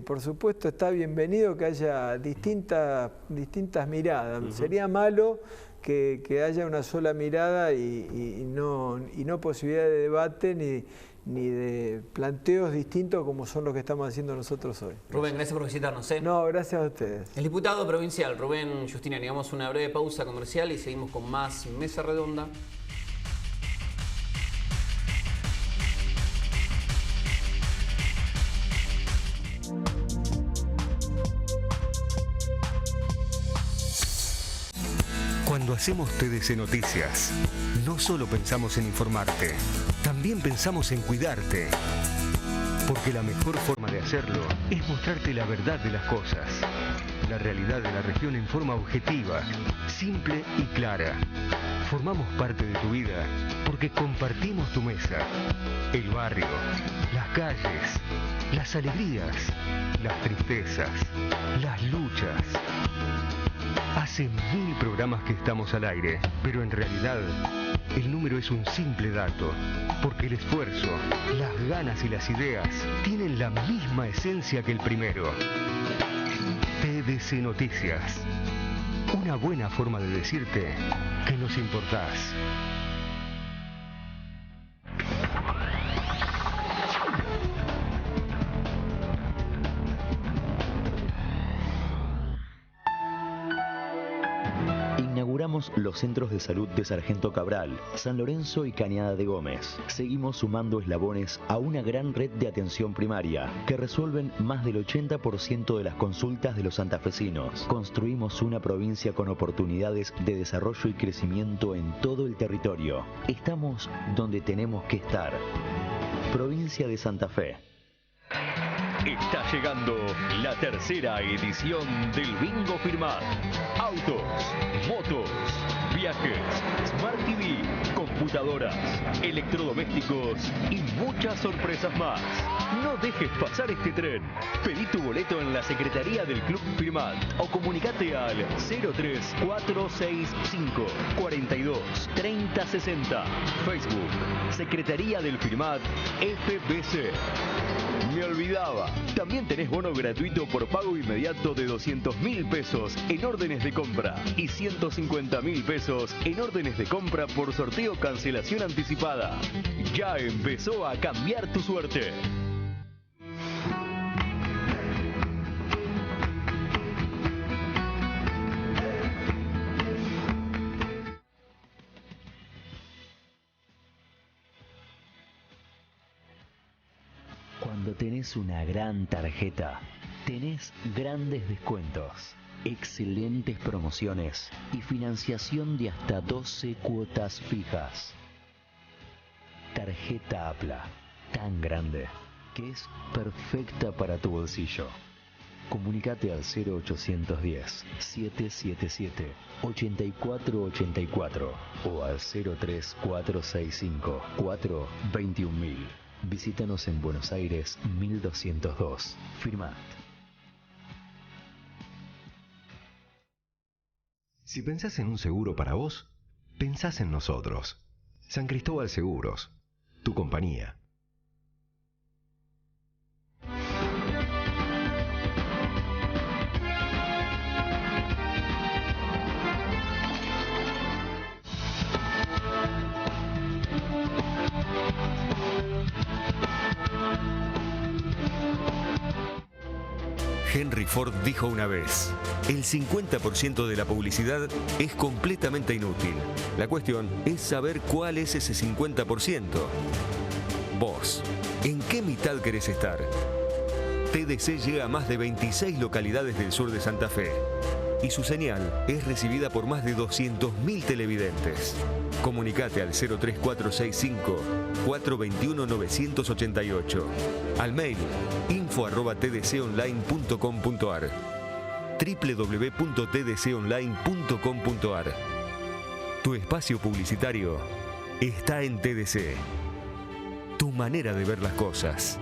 por supuesto, está bienvenido que haya distintas miradas. Sería malo que haya una sola mirada y no posibilidad de debate ni de planteos distintos como son los que estamos haciendo nosotros hoy. Rubén, gracias por visitarnos. No, gracias a ustedes. El diputado provincial Rubén Giustiniani. Damos una breve pausa comercial y seguimos con más Mesa Redonda. Cuando hacemos TDC Noticias, no solo pensamos en informarte, también pensamos en cuidarte. Porque la mejor forma de hacerlo es mostrarte la verdad de las cosas. La realidad de la región en forma objetiva, simple y clara. Formamos parte de tu vida porque compartimos tu mesa. El barrio, las calles, las alegrías, las tristezas, las luchas. Hace 1000 programas que estamos al aire, pero en realidad el número es un simple dato, porque el esfuerzo, las ganas y las ideas tienen la misma esencia que el primero. TDC Noticias, una buena forma de decirte que nos importás. Inauguramos los centros de salud de Sargento Cabral, San Lorenzo y Cañada de Gómez. Seguimos sumando eslabones a una gran red de atención primaria que resuelven más del 80% de las consultas de los santafesinos. Construimos una provincia con oportunidades de desarrollo y crecimiento en todo el territorio. Estamos donde tenemos que estar. Provincia de Santa Fe. Está llegando la tercera edición del Bingo Firmat. Autos, motos, viajes, Smart TV, computadoras, electrodomésticos y muchas sorpresas más. No dejes pasar este tren. Pedí tu boleto en la Secretaría del Club Firmat o comunicate al 03465 42 30 60. Facebook, Secretaría del Firmat, FBC. Me olvidaba, también tenés bono gratuito por pago inmediato de 200.000 pesos en órdenes de compra y 150.000 pesos en órdenes de compra por sorteo cancelación anticipada. Ya empezó a cambiar tu suerte. Cuando tenés una gran tarjeta, tenés grandes descuentos, excelentes promociones y financiación de hasta 12 cuotas fijas. Tarjeta APLA, tan grande que es perfecta para tu bolsillo. Comunicate al 0810-777-8484 o al 03465 421.000. Visítanos en Buenos Aires 1202. Firmat. Si pensás en un seguro para vos, pensás en nosotros. San Cristóbal Seguros, tu compañía. Henry Ford dijo una vez, el 50% de la publicidad es completamente inútil. La cuestión es saber cuál es ese 50%. Vos, ¿en qué mitad querés estar? TDC llega a más de 26 localidades del sur de Santa Fe y su señal es recibida por más de 200.000 televidentes. Comunicate al 03465 421 988, al mail info@tdconline.com.ar, www.tdconline.com.ar. Tu espacio publicitario está en TDC. Tu manera de ver las cosas.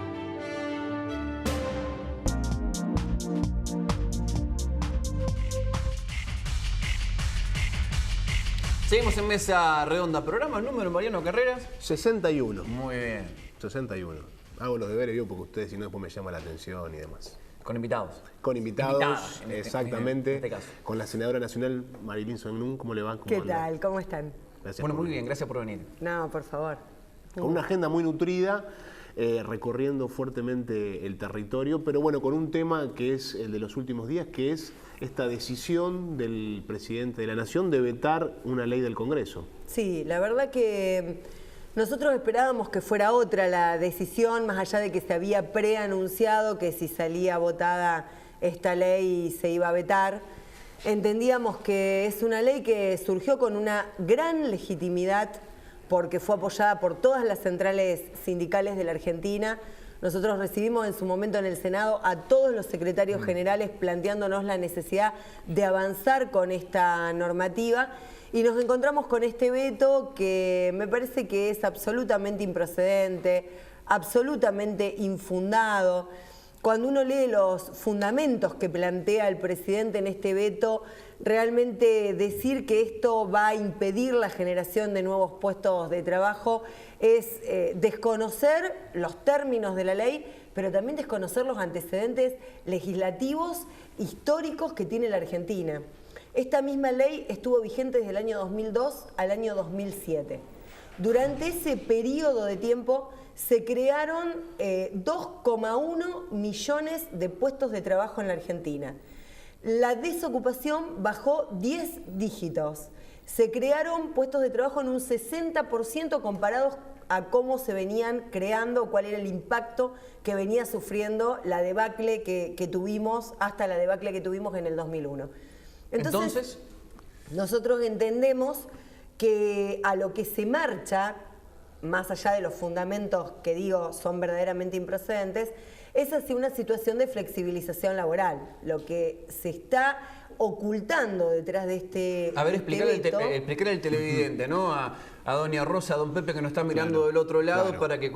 Seguimos en Mesa Redonda. Programa número, Mariano Carreras. 61. Muy bien. 61. Hago los deberes yo porque ustedes si no después me llama la atención y demás. Con invitados. Con invitados, Invitadas, exactamente. en este caso. Con la senadora nacional Marilyn Sonún, ¿cómo le va? ¿Qué tal? ¿Cómo están? Gracias. Bueno, muy bien, gracias por venir. No, por favor. Con una agenda muy nutrida, recorriendo fuertemente el territorio, pero bueno, con un tema que es el de los últimos días, que es esta decisión del presidente de la Nación de vetar una ley del Congreso. Sí, la verdad que nosotros esperábamos que fuera otra la decisión, más allá de que se había preanunciado que si salía votada esta ley se iba a vetar. Entendíamos que es una ley que surgió con una gran legitimidad porque fue apoyada por todas las centrales sindicales de la Argentina. Nosotros recibimos en su momento en el Senado a todos los secretarios generales planteándonos la necesidad de avanzar con esta normativa y nos encontramos con este veto que me parece que es absolutamente improcedente, absolutamente infundado. Cuando uno lee los fundamentos que plantea el presidente en este veto, realmente decir que esto va a impedir la generación de nuevos puestos de trabajo es desconocer los términos de la ley, pero también desconocer los antecedentes legislativos históricos que tiene la Argentina. Esta misma ley estuvo vigente desde el año 2002 al año 2007. Durante ese periodo de tiempo se crearon 2,1 millones de puestos de trabajo en la Argentina. La desocupación bajó 10 dígitos. Se crearon puestos de trabajo en un 60% comparados a cómo se venían creando, cuál era el impacto que venía sufriendo la debacle que tuvimos, hasta la debacle que tuvimos en el 2001. Entonces, nosotros entendemos que a lo que se marcha, más allá de los fundamentos que digo son verdaderamente improcedentes, es hacia una situación de flexibilización laboral. Lo que se está ocultando detrás de este A ver, explicar al televidente, ¿no? A doña Rosa, a don Pepe que nos está mirando del otro lado para que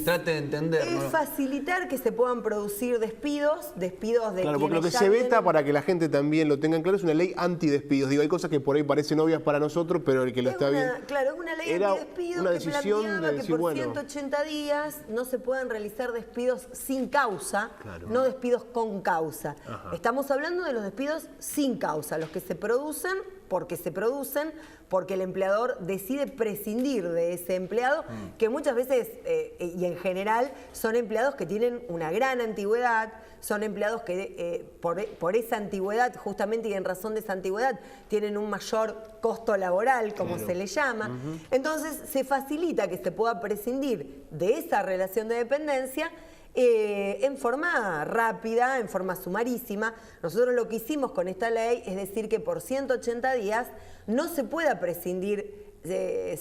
trate de entender. Es facilitar que se puedan producir despidos de Claro, porque lo que se veta, para que la gente también lo tenga claro, es una ley antidespidos. Digo, hay cosas que por ahí parecen obvias para nosotros, pero el que lo está viendo... Claro, es una ley antidespidos que planteaba que por 180 días no se puedan realizar despidos sin causa, no despidos con causa. Ajá. Estamos hablando de los despidos sin causa, los que se producen porque el empleador decide prescindir de ese empleado, que muchas veces y en general son empleados que tienen una gran antigüedad, son empleados que por esa antigüedad, justamente y en razón de esa antigüedad, tienen un mayor costo laboral, como se le llama. Entonces se facilita que se pueda prescindir de esa relación de dependencia en forma rápida, en forma sumarísima. Nosotros lo que hicimos con esta ley es decir que por 180 días no se pueda prescindir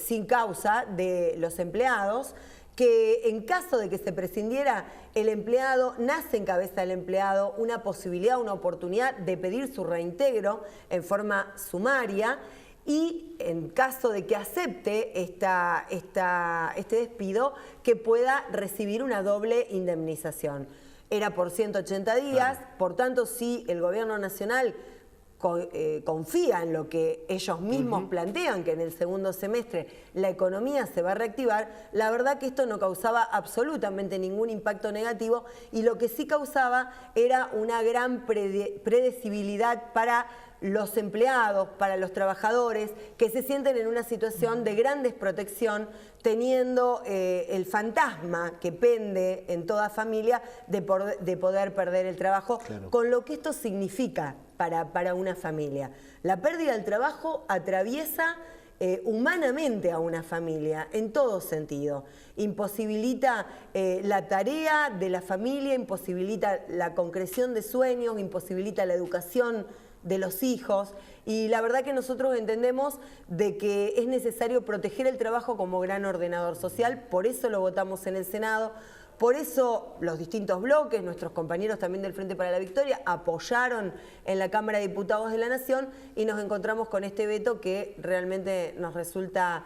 sin causa de los empleados, que en caso de que se prescindiera el empleado, nace en cabeza del empleado una posibilidad, una oportunidad de pedir su reintegro en forma sumaria, y en caso de que acepte este despido, que pueda recibir una doble indemnización. Era por 180 días, por tanto, si el gobierno nacional confía en lo que ellos mismos plantean, que en el segundo semestre la economía se va a reactivar, la verdad que esto no causaba absolutamente ningún impacto negativo, y lo que sí causaba era una gran predecibilidad para los empleados, para los trabajadores, que se sienten en una situación de gran desprotección, teniendo el fantasma que pende en toda familia de poder perder el trabajo, con lo que esto significa para una familia. La pérdida del trabajo atraviesa humanamente a una familia, en todo sentido. Imposibilita la tarea de la familia, imposibilita la concreción de sueños, imposibilita la educación de los hijos, y la verdad que nosotros entendemos de que es necesario proteger el trabajo como gran ordenador social, por eso lo votamos en el Senado. Por eso los distintos bloques, nuestros compañeros también del Frente para la Victoria, apoyaron en la Cámara de Diputados de la Nación y nos encontramos con este veto que realmente nos resulta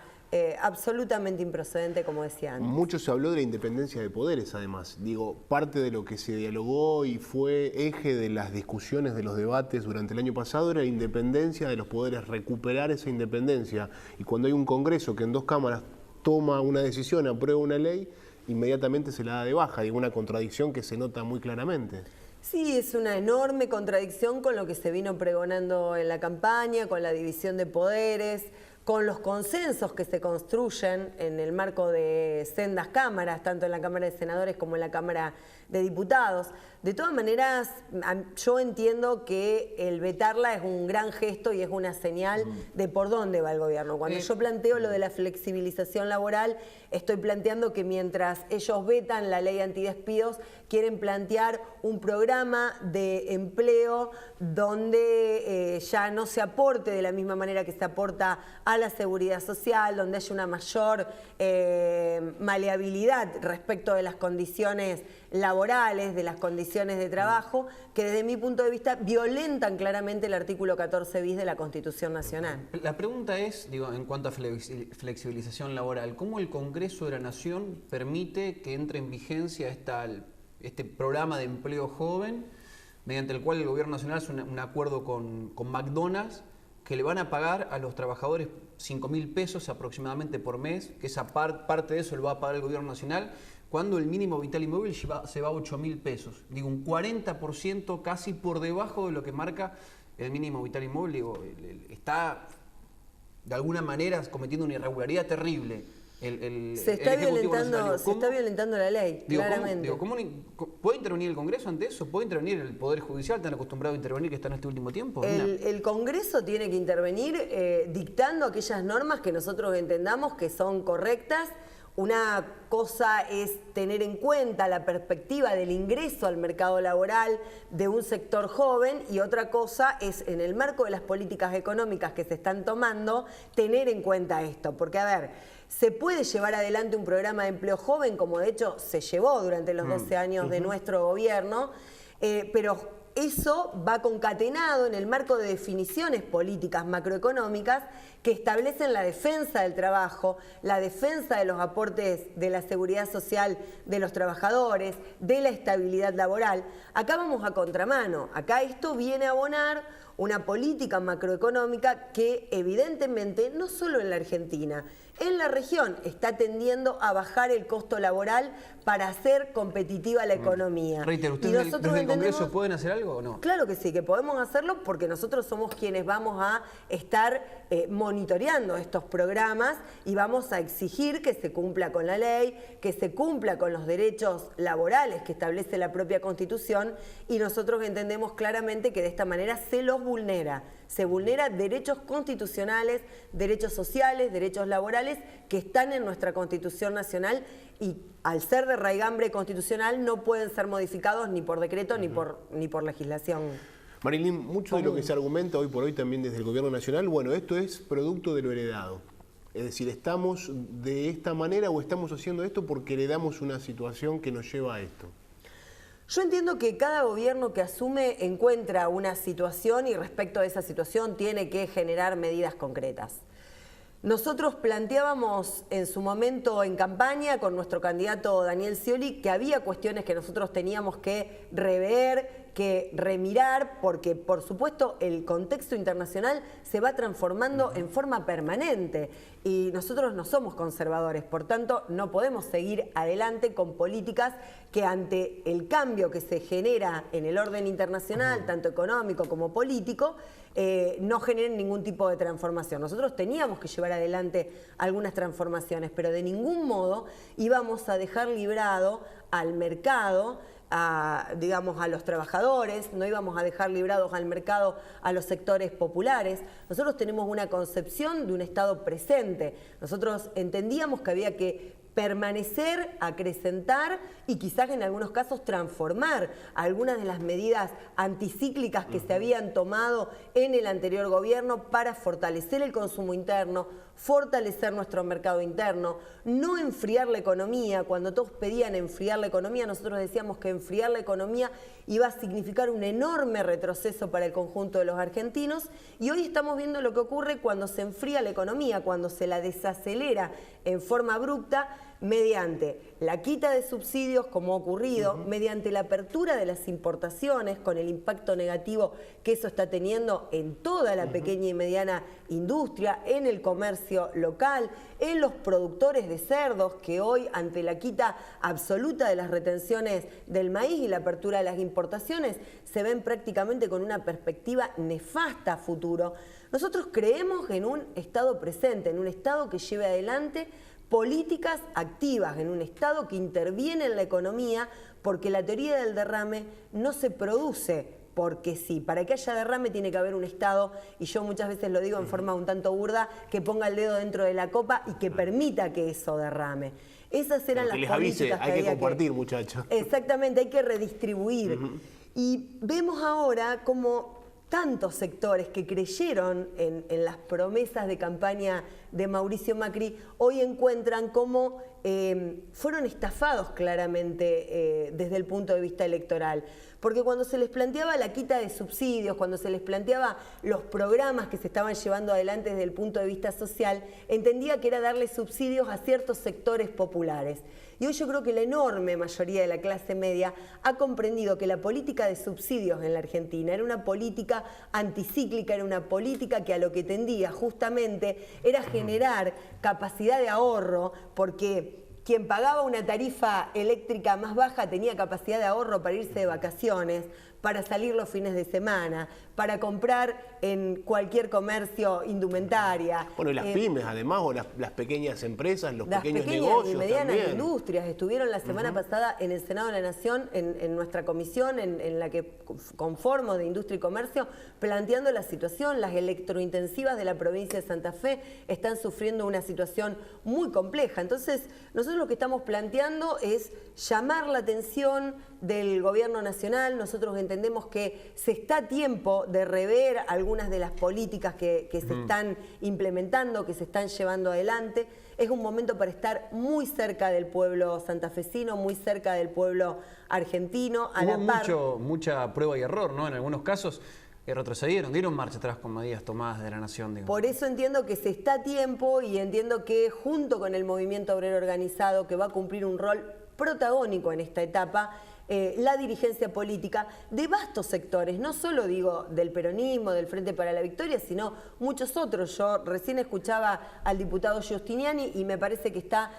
absolutamente improcedente, como decía antes. Mucho se habló de la independencia de poderes, además. Digo, parte de lo que se dialogó y fue eje de las discusiones, de los debates durante el año pasado, era la independencia de los poderes, recuperar esa independencia. Y cuando hay un Congreso que en 2 cámaras toma una decisión, aprueba una ley, inmediatamente se la da de baja. Hay una contradicción que se nota muy claramente. Sí, es una enorme contradicción con lo que se vino pregonando en la campaña, con la división de poderes, con los consensos que se construyen en el marco de sendas cámaras, tanto en la Cámara de Senadores como en la Cámara de Diputados. De todas maneras, yo entiendo que el vetarla es un gran gesto y es una señal de por dónde va el gobierno. Cuando yo planteo lo de la flexibilización laboral, estoy planteando que mientras ellos vetan la ley antidespidos, quieren plantear un programa de empleo donde ya no se aporte de la misma manera que se aporta a la seguridad social, donde haya una mayor maleabilidad respecto de las condiciones laborales, de las condiciones de trabajo, que desde mi punto de vista violentan claramente el artículo 14 bis de la Constitución Nacional. La pregunta es, digo, en cuanto a flexibilización laboral, ¿cómo el Congreso de la Nación permite que entre en vigencia este programa de empleo joven, mediante el cual el Gobierno Nacional hace un acuerdo con McDonald's, que le van a pagar a los trabajadores 5.000 pesos aproximadamente por mes, que esa parte de eso lo va a pagar el Gobierno Nacional, cuando el mínimo vital y móvil se va a 8.000 pesos. Digo, un 40% casi por debajo de lo que marca el mínimo vital y móvil. Digo, está de alguna manera cometiendo una irregularidad terrible. Se está violentando la ley, claramente. ¿Puede intervenir el Congreso ante eso? ¿Puede intervenir el Poder Judicial, tan acostumbrado a intervenir que está en este último tiempo? El Congreso tiene que intervenir dictando aquellas normas que nosotros entendamos que son correctas. Una cosa es tener en cuenta la perspectiva del ingreso al mercado laboral de un sector joven y otra cosa es, en el marco de las políticas económicas que se están tomando, tener en cuenta esto. Porque, a ver, se puede llevar adelante un programa de empleo joven, como de hecho se llevó durante los 12 años de nuestro gobierno, pero eso va concatenado en el marco de definiciones políticas macroeconómicas que establecen la defensa del trabajo, la defensa de los aportes de la seguridad social de los trabajadores, de la estabilidad laboral. Acá vamos a contramano, acá esto viene a abonar una política macroeconómica que evidentemente no solo en la Argentina, en la región está tendiendo a bajar el costo laboral para hacer competitiva la economía. Reitero, ¿ustedes desde el Congreso pueden hacer algo o no? Claro que sí, que podemos hacerlo porque nosotros somos quienes vamos a estar monitoreando estos programas y vamos a exigir que se cumpla con la ley, que se cumpla con los derechos laborales que establece la propia Constitución, y nosotros entendemos claramente que de esta manera se los vulnera. Se vulnera derechos constitucionales, derechos sociales, derechos laborales que están en nuestra Constitución Nacional y al ser de raigambre constitucional no pueden ser modificados ni por decreto ni por legislación. Marilyn, mucho de lo que se argumenta hoy por hoy también desde el Gobierno Nacional, bueno, esto es producto de lo heredado. Es decir, estamos de esta manera o estamos haciendo esto porque heredamos una situación que nos lleva a esto. Yo entiendo que cada gobierno que asume encuentra una situación y respecto a esa situación tiene que generar medidas concretas. Nosotros planteábamos en su momento en campaña con nuestro candidato Daniel Scioli que había cuestiones que nosotros teníamos que rever, que remirar, porque por supuesto el contexto internacional se va transformando en forma permanente y nosotros no somos conservadores, por tanto no podemos seguir adelante con políticas que ante el cambio que se genera en el orden internacional, tanto económico como político, no generen ningún tipo de transformación. Nosotros teníamos que llevar adelante algunas transformaciones, pero de ningún modo íbamos a dejar librado al mercado, digamos, a los trabajadores, no íbamos a dejar librados al mercado a los sectores populares. Nosotros tenemos una concepción de un Estado presente. Nosotros entendíamos que había que permanecer, acrecentar y quizás en algunos casos transformar algunas de las medidas anticíclicas que se habían tomado en el anterior gobierno para fortalecer el consumo interno, fortalecer nuestro mercado interno, no enfriar la economía. Cuando todos pedían enfriar la economía, nosotros decíamos que enfriar la economía iba a significar un enorme retroceso para el conjunto de los argentinos, y hoy estamos viendo lo que ocurre cuando se enfría la economía, cuando se la desacelera en forma abrupta mediante la quita de subsidios, como ha ocurrido, mediante la apertura de las importaciones, con el impacto negativo que eso está teniendo en toda la pequeña y mediana industria, en el comercio local, en los productores de cerdos, que hoy, ante la quita absoluta de las retenciones del maíz y la apertura de las importaciones, se ven prácticamente con una perspectiva nefasta a futuro. Nosotros creemos en un Estado presente, en un Estado que lleve adelante políticas activas, en un Estado que interviene en la economía, porque la teoría del derrame no se produce porque sí. Para que haya derrame tiene que haber un Estado, y yo muchas veces lo digo en forma un tanto burda, que ponga el dedo dentro de la copa y que permita que eso derrame. Esas eran las políticas que hay que compartir, muchachos. Exactamente, hay que redistribuir. Y vemos ahora como tantos sectores que creyeron en las promesas de campaña de Mauricio Macri, hoy encuentran cómo fueron estafados claramente desde el punto de vista electoral. Porque cuando se les planteaba la quita de subsidios, cuando se les planteaba los programas que se estaban llevando adelante desde el punto de vista social, entendía que era darle subsidios a ciertos sectores populares. Y hoy yo creo que la enorme mayoría de la clase media ha comprendido que la política de subsidios en la Argentina era una política anticíclica, era una política que a lo que tendía justamente era generar capacidad de ahorro, porque quien pagaba una tarifa eléctrica más baja tenía capacidad de ahorro para irse de vacaciones, para salir los fines de semana, para comprar en cualquier comercio indumentaria. Bueno, y las pymes además, o las pequeñas empresas, los pequeños negocios también. Las pequeñas y medianas también. industrias estuvieron la semana pasada en el Senado de la Nación, en nuestra comisión, en la que conformo de Industria y Comercio, planteando la situación. Las electrointensivas de la provincia de Santa Fe están sufriendo una situación muy compleja. Entonces, nosotros lo que estamos planteando es llamar la atención del gobierno nacional. Nosotros entendemos que se está a tiempo de rever algunas de las políticas que se están implementando, que se están llevando adelante. Es un momento para estar muy cerca del pueblo santafesino, muy cerca del pueblo argentino. Hubo mucha prueba y error, ¿no? En algunos casos retrocedieron, dieron marcha atrás con medidas tomadas de la Nación. Digamos. Por eso entiendo que se está a tiempo, y entiendo que junto con el movimiento obrero organizado, que va a cumplir un rol protagónico en esta etapa, la dirigencia política de vastos sectores, no solo digo del peronismo, del Frente para la Victoria, sino muchos otros. Yo recién escuchaba al diputado Giustiniani y me parece que está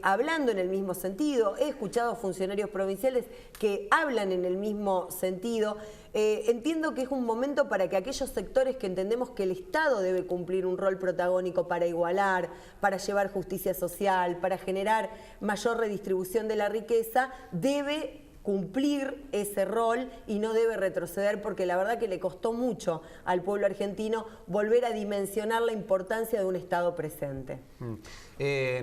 hablando en el mismo sentido. He escuchado funcionarios provinciales que hablan en el mismo sentido. Entiendo que es un momento para que aquellos sectores que entendemos que el Estado debe cumplir un rol protagónico para igualar, para llevar justicia social, para generar mayor redistribución de la riqueza, debe cumplir ese rol y no debe retroceder, porque la verdad que le costó mucho al pueblo argentino volver a dimensionar la importancia de un Estado presente.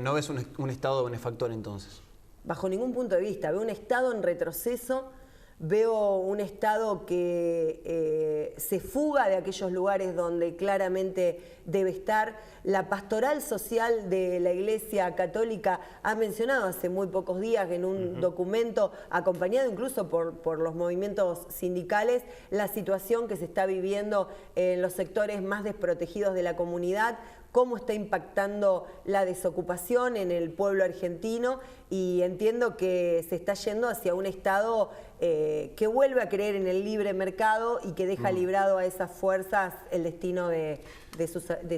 ¿No ves un Estado benefactor entonces? Bajo ningún punto de vista. Veo un Estado en retroceso, veo un Estado que se fuga de aquellos lugares donde claramente debe estar. La pastoral social de la Iglesia Católica ha mencionado hace muy pocos días en un documento, acompañado incluso por los movimientos sindicales, la situación que se está viviendo en los sectores más desprotegidos de la comunidad, cómo está impactando la desocupación en el pueblo argentino, y entiendo que se está yendo hacia un Estado que vuelve a creer en el libre mercado y que deja librado a esas fuerzas el destino de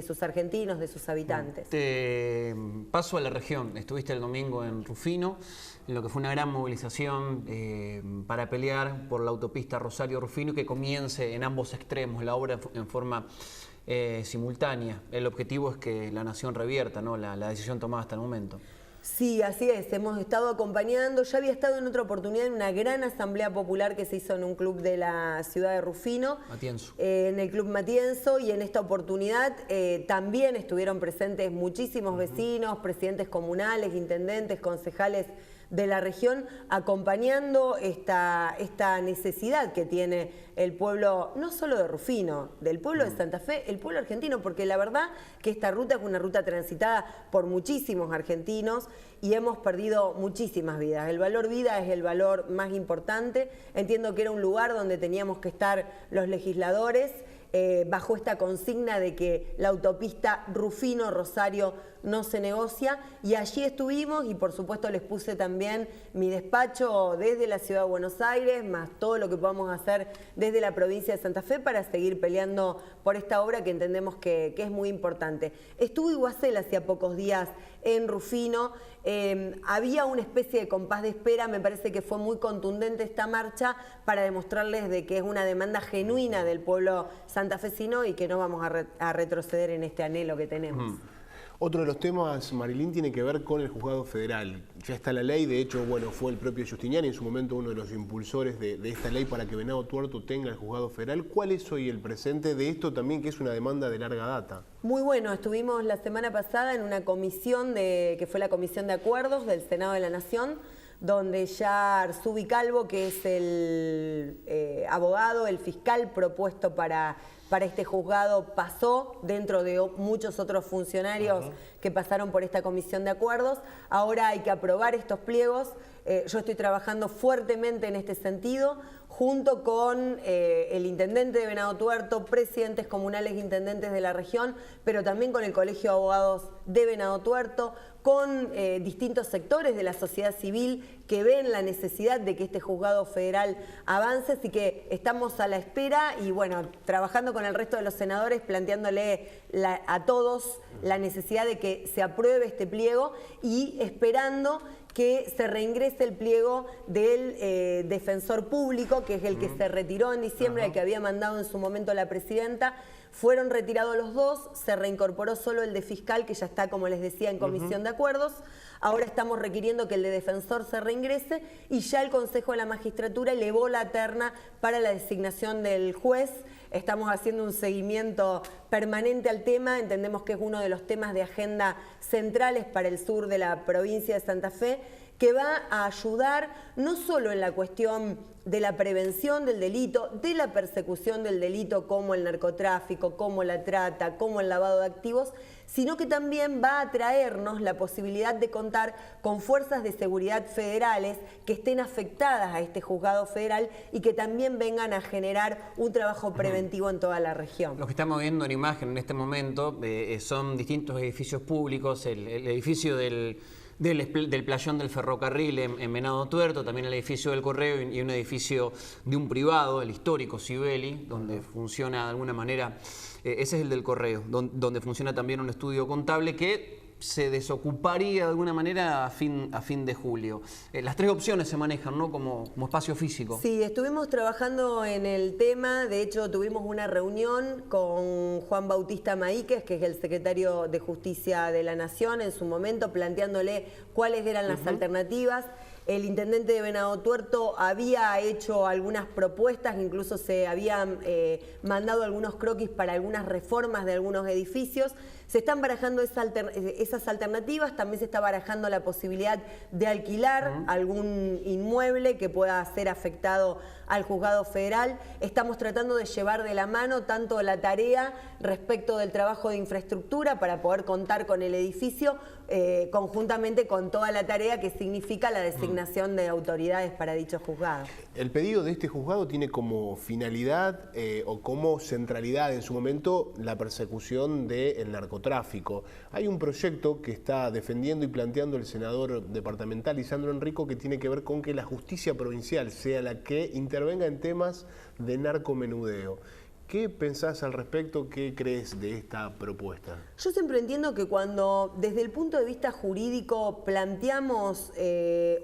sus argentinos, de sus habitantes. Te paso a la región. Estuviste el domingo en Rufino, en lo que fue una gran movilización para pelear por la autopista Rosario-Rufino, y que comience en ambos extremos la obra en forma simultánea. El objetivo es que la Nación revierta, ¿no?, la decisión tomada hasta el momento. Sí, así es, hemos estado acompañando, ya había estado en otra oportunidad en una gran asamblea popular que se hizo en un club de la ciudad de Rufino, Matienzo. En el Club Matienzo, y en esta oportunidad también estuvieron presentes muchísimos vecinos, presidentes comunales, intendentes, concejales de la región, acompañando esta necesidad que tiene el pueblo, no solo de Rufino, del pueblo de Santa Fe, el pueblo argentino, porque la verdad que esta ruta es una ruta transitada por muchísimos argentinos y hemos perdido muchísimas vidas. El valor vida es el valor más importante. Entiendo que era un lugar donde teníamos que estar los legisladores, bajo esta consigna de que la autopista Rufino-Rosario no se negocia, y allí estuvimos, y por supuesto les puse también mi despacho desde la Ciudad de Buenos Aires, más todo lo que podamos hacer desde la provincia de Santa Fe para seguir peleando por esta obra que entendemos que es muy importante. Estuvo Iguacel hacía pocos días en Rufino, había una especie de compás de espera, me parece que fue muy contundente esta marcha para demostrarles de que es una demanda genuina del pueblo santafesino y que no vamos a retroceder en este anhelo que tenemos. Otro de los temas, Marilyn, tiene que ver con el juzgado federal. Ya está la ley, de hecho, bueno, fue el propio Justiniani en su momento uno de los impulsores de esta ley para que Venado Tuerto tenga el juzgado federal. ¿Cuál es hoy el presente de esto también, que es una demanda de larga data? Muy bueno, estuvimos la semana pasada en una comisión que fue la Comisión de Acuerdos del Senado de la Nación, donde ya Arzubi Calvo, que es el abogado, el fiscal propuesto para este juzgado, pasó dentro de muchos otros funcionarios que pasaron por esta comisión de acuerdos. Ahora hay que aprobar estos pliegos. Yo estoy trabajando fuertemente en este sentido, junto con el intendente de Venado Tuerto, presidentes comunales e intendentes de la región, pero también con el Colegio de Abogados de Venado Tuerto, con distintos sectores de la sociedad civil que ven la necesidad de que este juzgado federal avance, así que estamos a la espera y bueno, trabajando con el resto de los senadores, planteándole a todos la necesidad de que se apruebe este pliego y esperando que se reingrese el pliego del defensor público, que es el que se retiró en diciembre, el que había mandado en su momento la presidenta. Fueron retirados los dos, se reincorporó solo el de fiscal, que ya está, como les decía, en comisión de acuerdos. Ahora estamos requiriendo que el de defensor se reingrese y ya el Consejo de la Magistratura elevó la terna para la designación del juez. Estamos haciendo un seguimiento permanente al tema, entendemos que es uno de los temas de agenda centrales para el sur de la provincia de Santa Fe, que va a ayudar no solo en la cuestión de la prevención del delito, de la persecución del delito como el narcotráfico, como la trata, como el lavado de activos, sino que también va a traernos la posibilidad de contar con fuerzas de seguridad federales que estén afectadas a este juzgado federal y que también vengan a generar un trabajo preventivo en toda la región. Lo que estamos viendo en imagen en este momento son distintos edificios públicos, el edificio del playón del ferrocarril en Venado Tuerto, también el edificio del Correo y un edificio de un privado, el histórico Sibeli, donde funciona de alguna manera, ese es el del Correo, donde funciona también un estudio contable que se desocuparía de alguna manera a fin de julio. Las tres opciones se manejan, ¿no? Como espacio físico. Sí, estuvimos trabajando en el tema, de hecho tuvimos una reunión con Juan Bautista Maíquez, que es el secretario de Justicia de la Nación en su momento, planteándole cuáles eran las alternativas. El intendente de Venado Tuerto había hecho algunas propuestas, incluso se habían mandado algunos croquis para algunas reformas de algunos edificios. Se están barajando esas alternativas, también se está barajando la posibilidad de alquilar algún inmueble que pueda ser afectado al juzgado federal. Estamos tratando de llevar de la mano tanto la tarea respecto del trabajo de infraestructura para poder contar con el edificio, conjuntamente con toda la tarea que significa la designación de autoridades para dicho juzgado. El pedido de este juzgado tiene como finalidad o como centralidad en su momento la persecución del narcotráfico. Hay un proyecto que está defendiendo y planteando el senador departamental Lisandro Enrico que tiene que ver con que la justicia provincial sea la que intervenga en temas de narcomenudeo. ¿Qué pensás al respecto? ¿Qué crees de esta propuesta? Yo siempre entiendo que cuando desde el punto de vista jurídico planteamos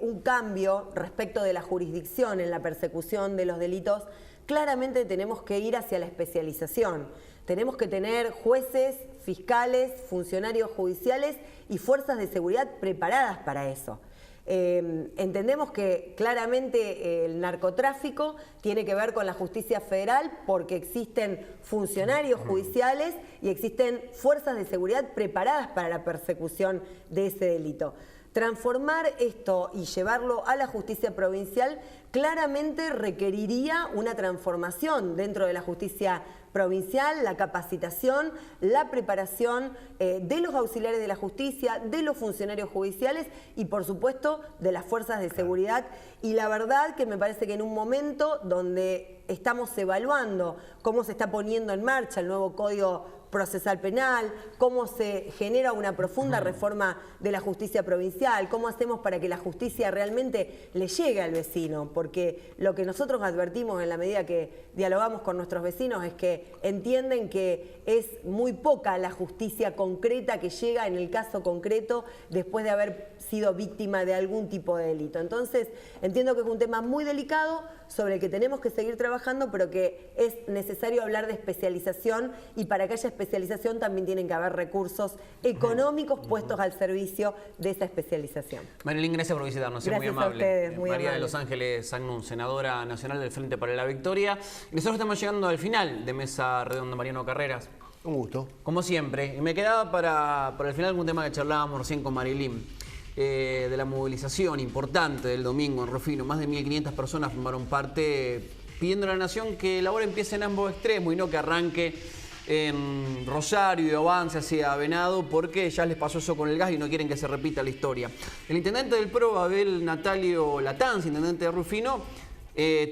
un cambio respecto de la jurisdicción en la persecución de los delitos, claramente tenemos que ir hacia la especialización. tenemos que tener jueces, fiscales, funcionarios judiciales y fuerzas de seguridad preparadas para eso. Entendemos que claramente el narcotráfico tiene que ver con la justicia federal porque existen funcionarios judiciales y existen fuerzas de seguridad preparadas para la persecución de ese delito. Transformar esto y llevarlo a la justicia provincial claramente requeriría una transformación dentro de la justicia provincial, la capacitación, la preparación de los auxiliares de la justicia, de los funcionarios judiciales y por supuesto de las fuerzas de seguridad. Y la verdad que me parece que en un momento donde estamos evaluando cómo se está poniendo en marcha el nuevo Código Procesal Penal, cómo se genera una profunda reforma de la justicia provincial, cómo hacemos para que la justicia realmente le llegue al vecino, porque lo que nosotros advertimos en la medida que dialogamos con nuestros vecinos es que entienden que es muy poca la justicia concreta que llega en el caso concreto después de haber sido víctima de algún tipo de delito. Entonces, entiendo que es un tema muy delicado sobre el que tenemos que seguir trabajando, pero que es necesario hablar de especialización y para que haya especialización también tienen que haber recursos económicos puestos al servicio de esa especialización. Marilyn, gracias por visitarnos, es muy amable. A ustedes, muy María amable. de Los Ángeles Agnun, senadora nacional del Frente para la Victoria. Y nosotros estamos llegando al final de Mesa Redonda. Mariano Carreras. Un gusto. Como siempre. Y me quedaba para el final algún tema que charlábamos recién con Marilyn. De la movilización importante del domingo en Rufino. Más de 1.500 personas formaron parte pidiendo a la Nación que la obra empiece en ambos extremos y no que arranque en Rosario y avance hacia Venado, porque ya les pasó eso con el gas y no quieren que se repita la historia. El intendente del PRO, Abel Natalio Latanzi, intendente de Rufino,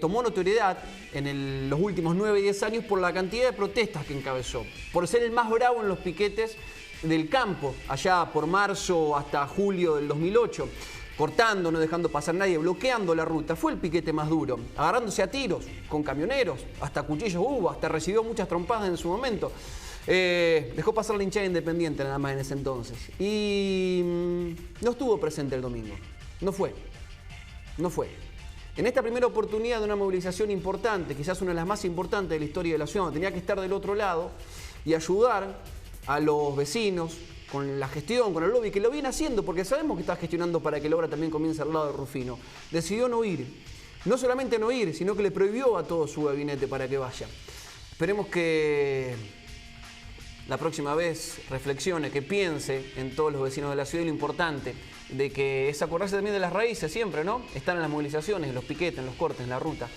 tomó notoriedad en los últimos 9 y 10 años por la cantidad de protestas que encabezó, por ser el más bravo en los piquetes del campo, allá por marzo hasta julio del 2008, cortando, no dejando pasar a nadie, bloqueando la ruta. Fue el piquete más duro, agarrándose a tiros con camioneros, hasta cuchillos hubo, hasta recibió muchas trompadas en su momento. Dejó pasar la hinchada Independiente nada más en ese entonces. Y no estuvo presente el domingo, no fue. En esta primera oportunidad de una movilización importante, quizás una de las más importantes de la historia de la ciudad, tenía que estar del otro lado y ayudar a los vecinos con la gestión, con el lobby, que lo viene haciendo, porque sabemos que está gestionando para que la obra también comience al lado de Rufino. Decidió no ir. No solamente no ir, sino que le prohibió a todo su gabinete para que vaya. Esperemos que la próxima vez reflexione, que piense en todos los vecinos de la ciudad y lo importante de que es acordarse también de las raíces siempre, ¿no? Están en las movilizaciones, en los piquetes, en los cortes, en la ruta.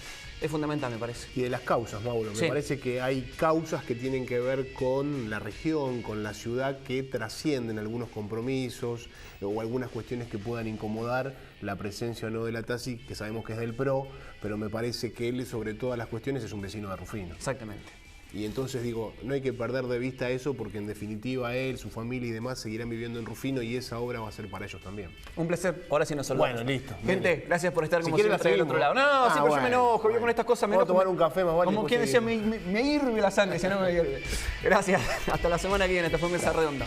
Es fundamental, me parece. Y de las causas, Mauro. Me parece que hay causas que tienen que ver con la región, con la ciudad, que trascienden algunos compromisos o algunas cuestiones que puedan incomodar la presencia o no de Latanzi, que sabemos que es del PRO, pero me parece que él, sobre todas las cuestiones, es un vecino de Rufino. Exactamente. Y entonces digo, no hay que perder de vista eso, porque en definitiva él, su familia y demás seguirán viviendo en Rufino y esa obra va a ser para ellos también. Un placer. Ahora sí nos saludamos. Bueno, listo. Gente, gracias por estar como quieren siempre del otro lado. No, siempre yo me enojo, yo con estas cosas me enojo. enojo. Tomar un café más vale. Como quien decía, me hierve la sangre, si no me hierve. Gracias. Hasta la semana que viene. Esta fue Mesa Redonda.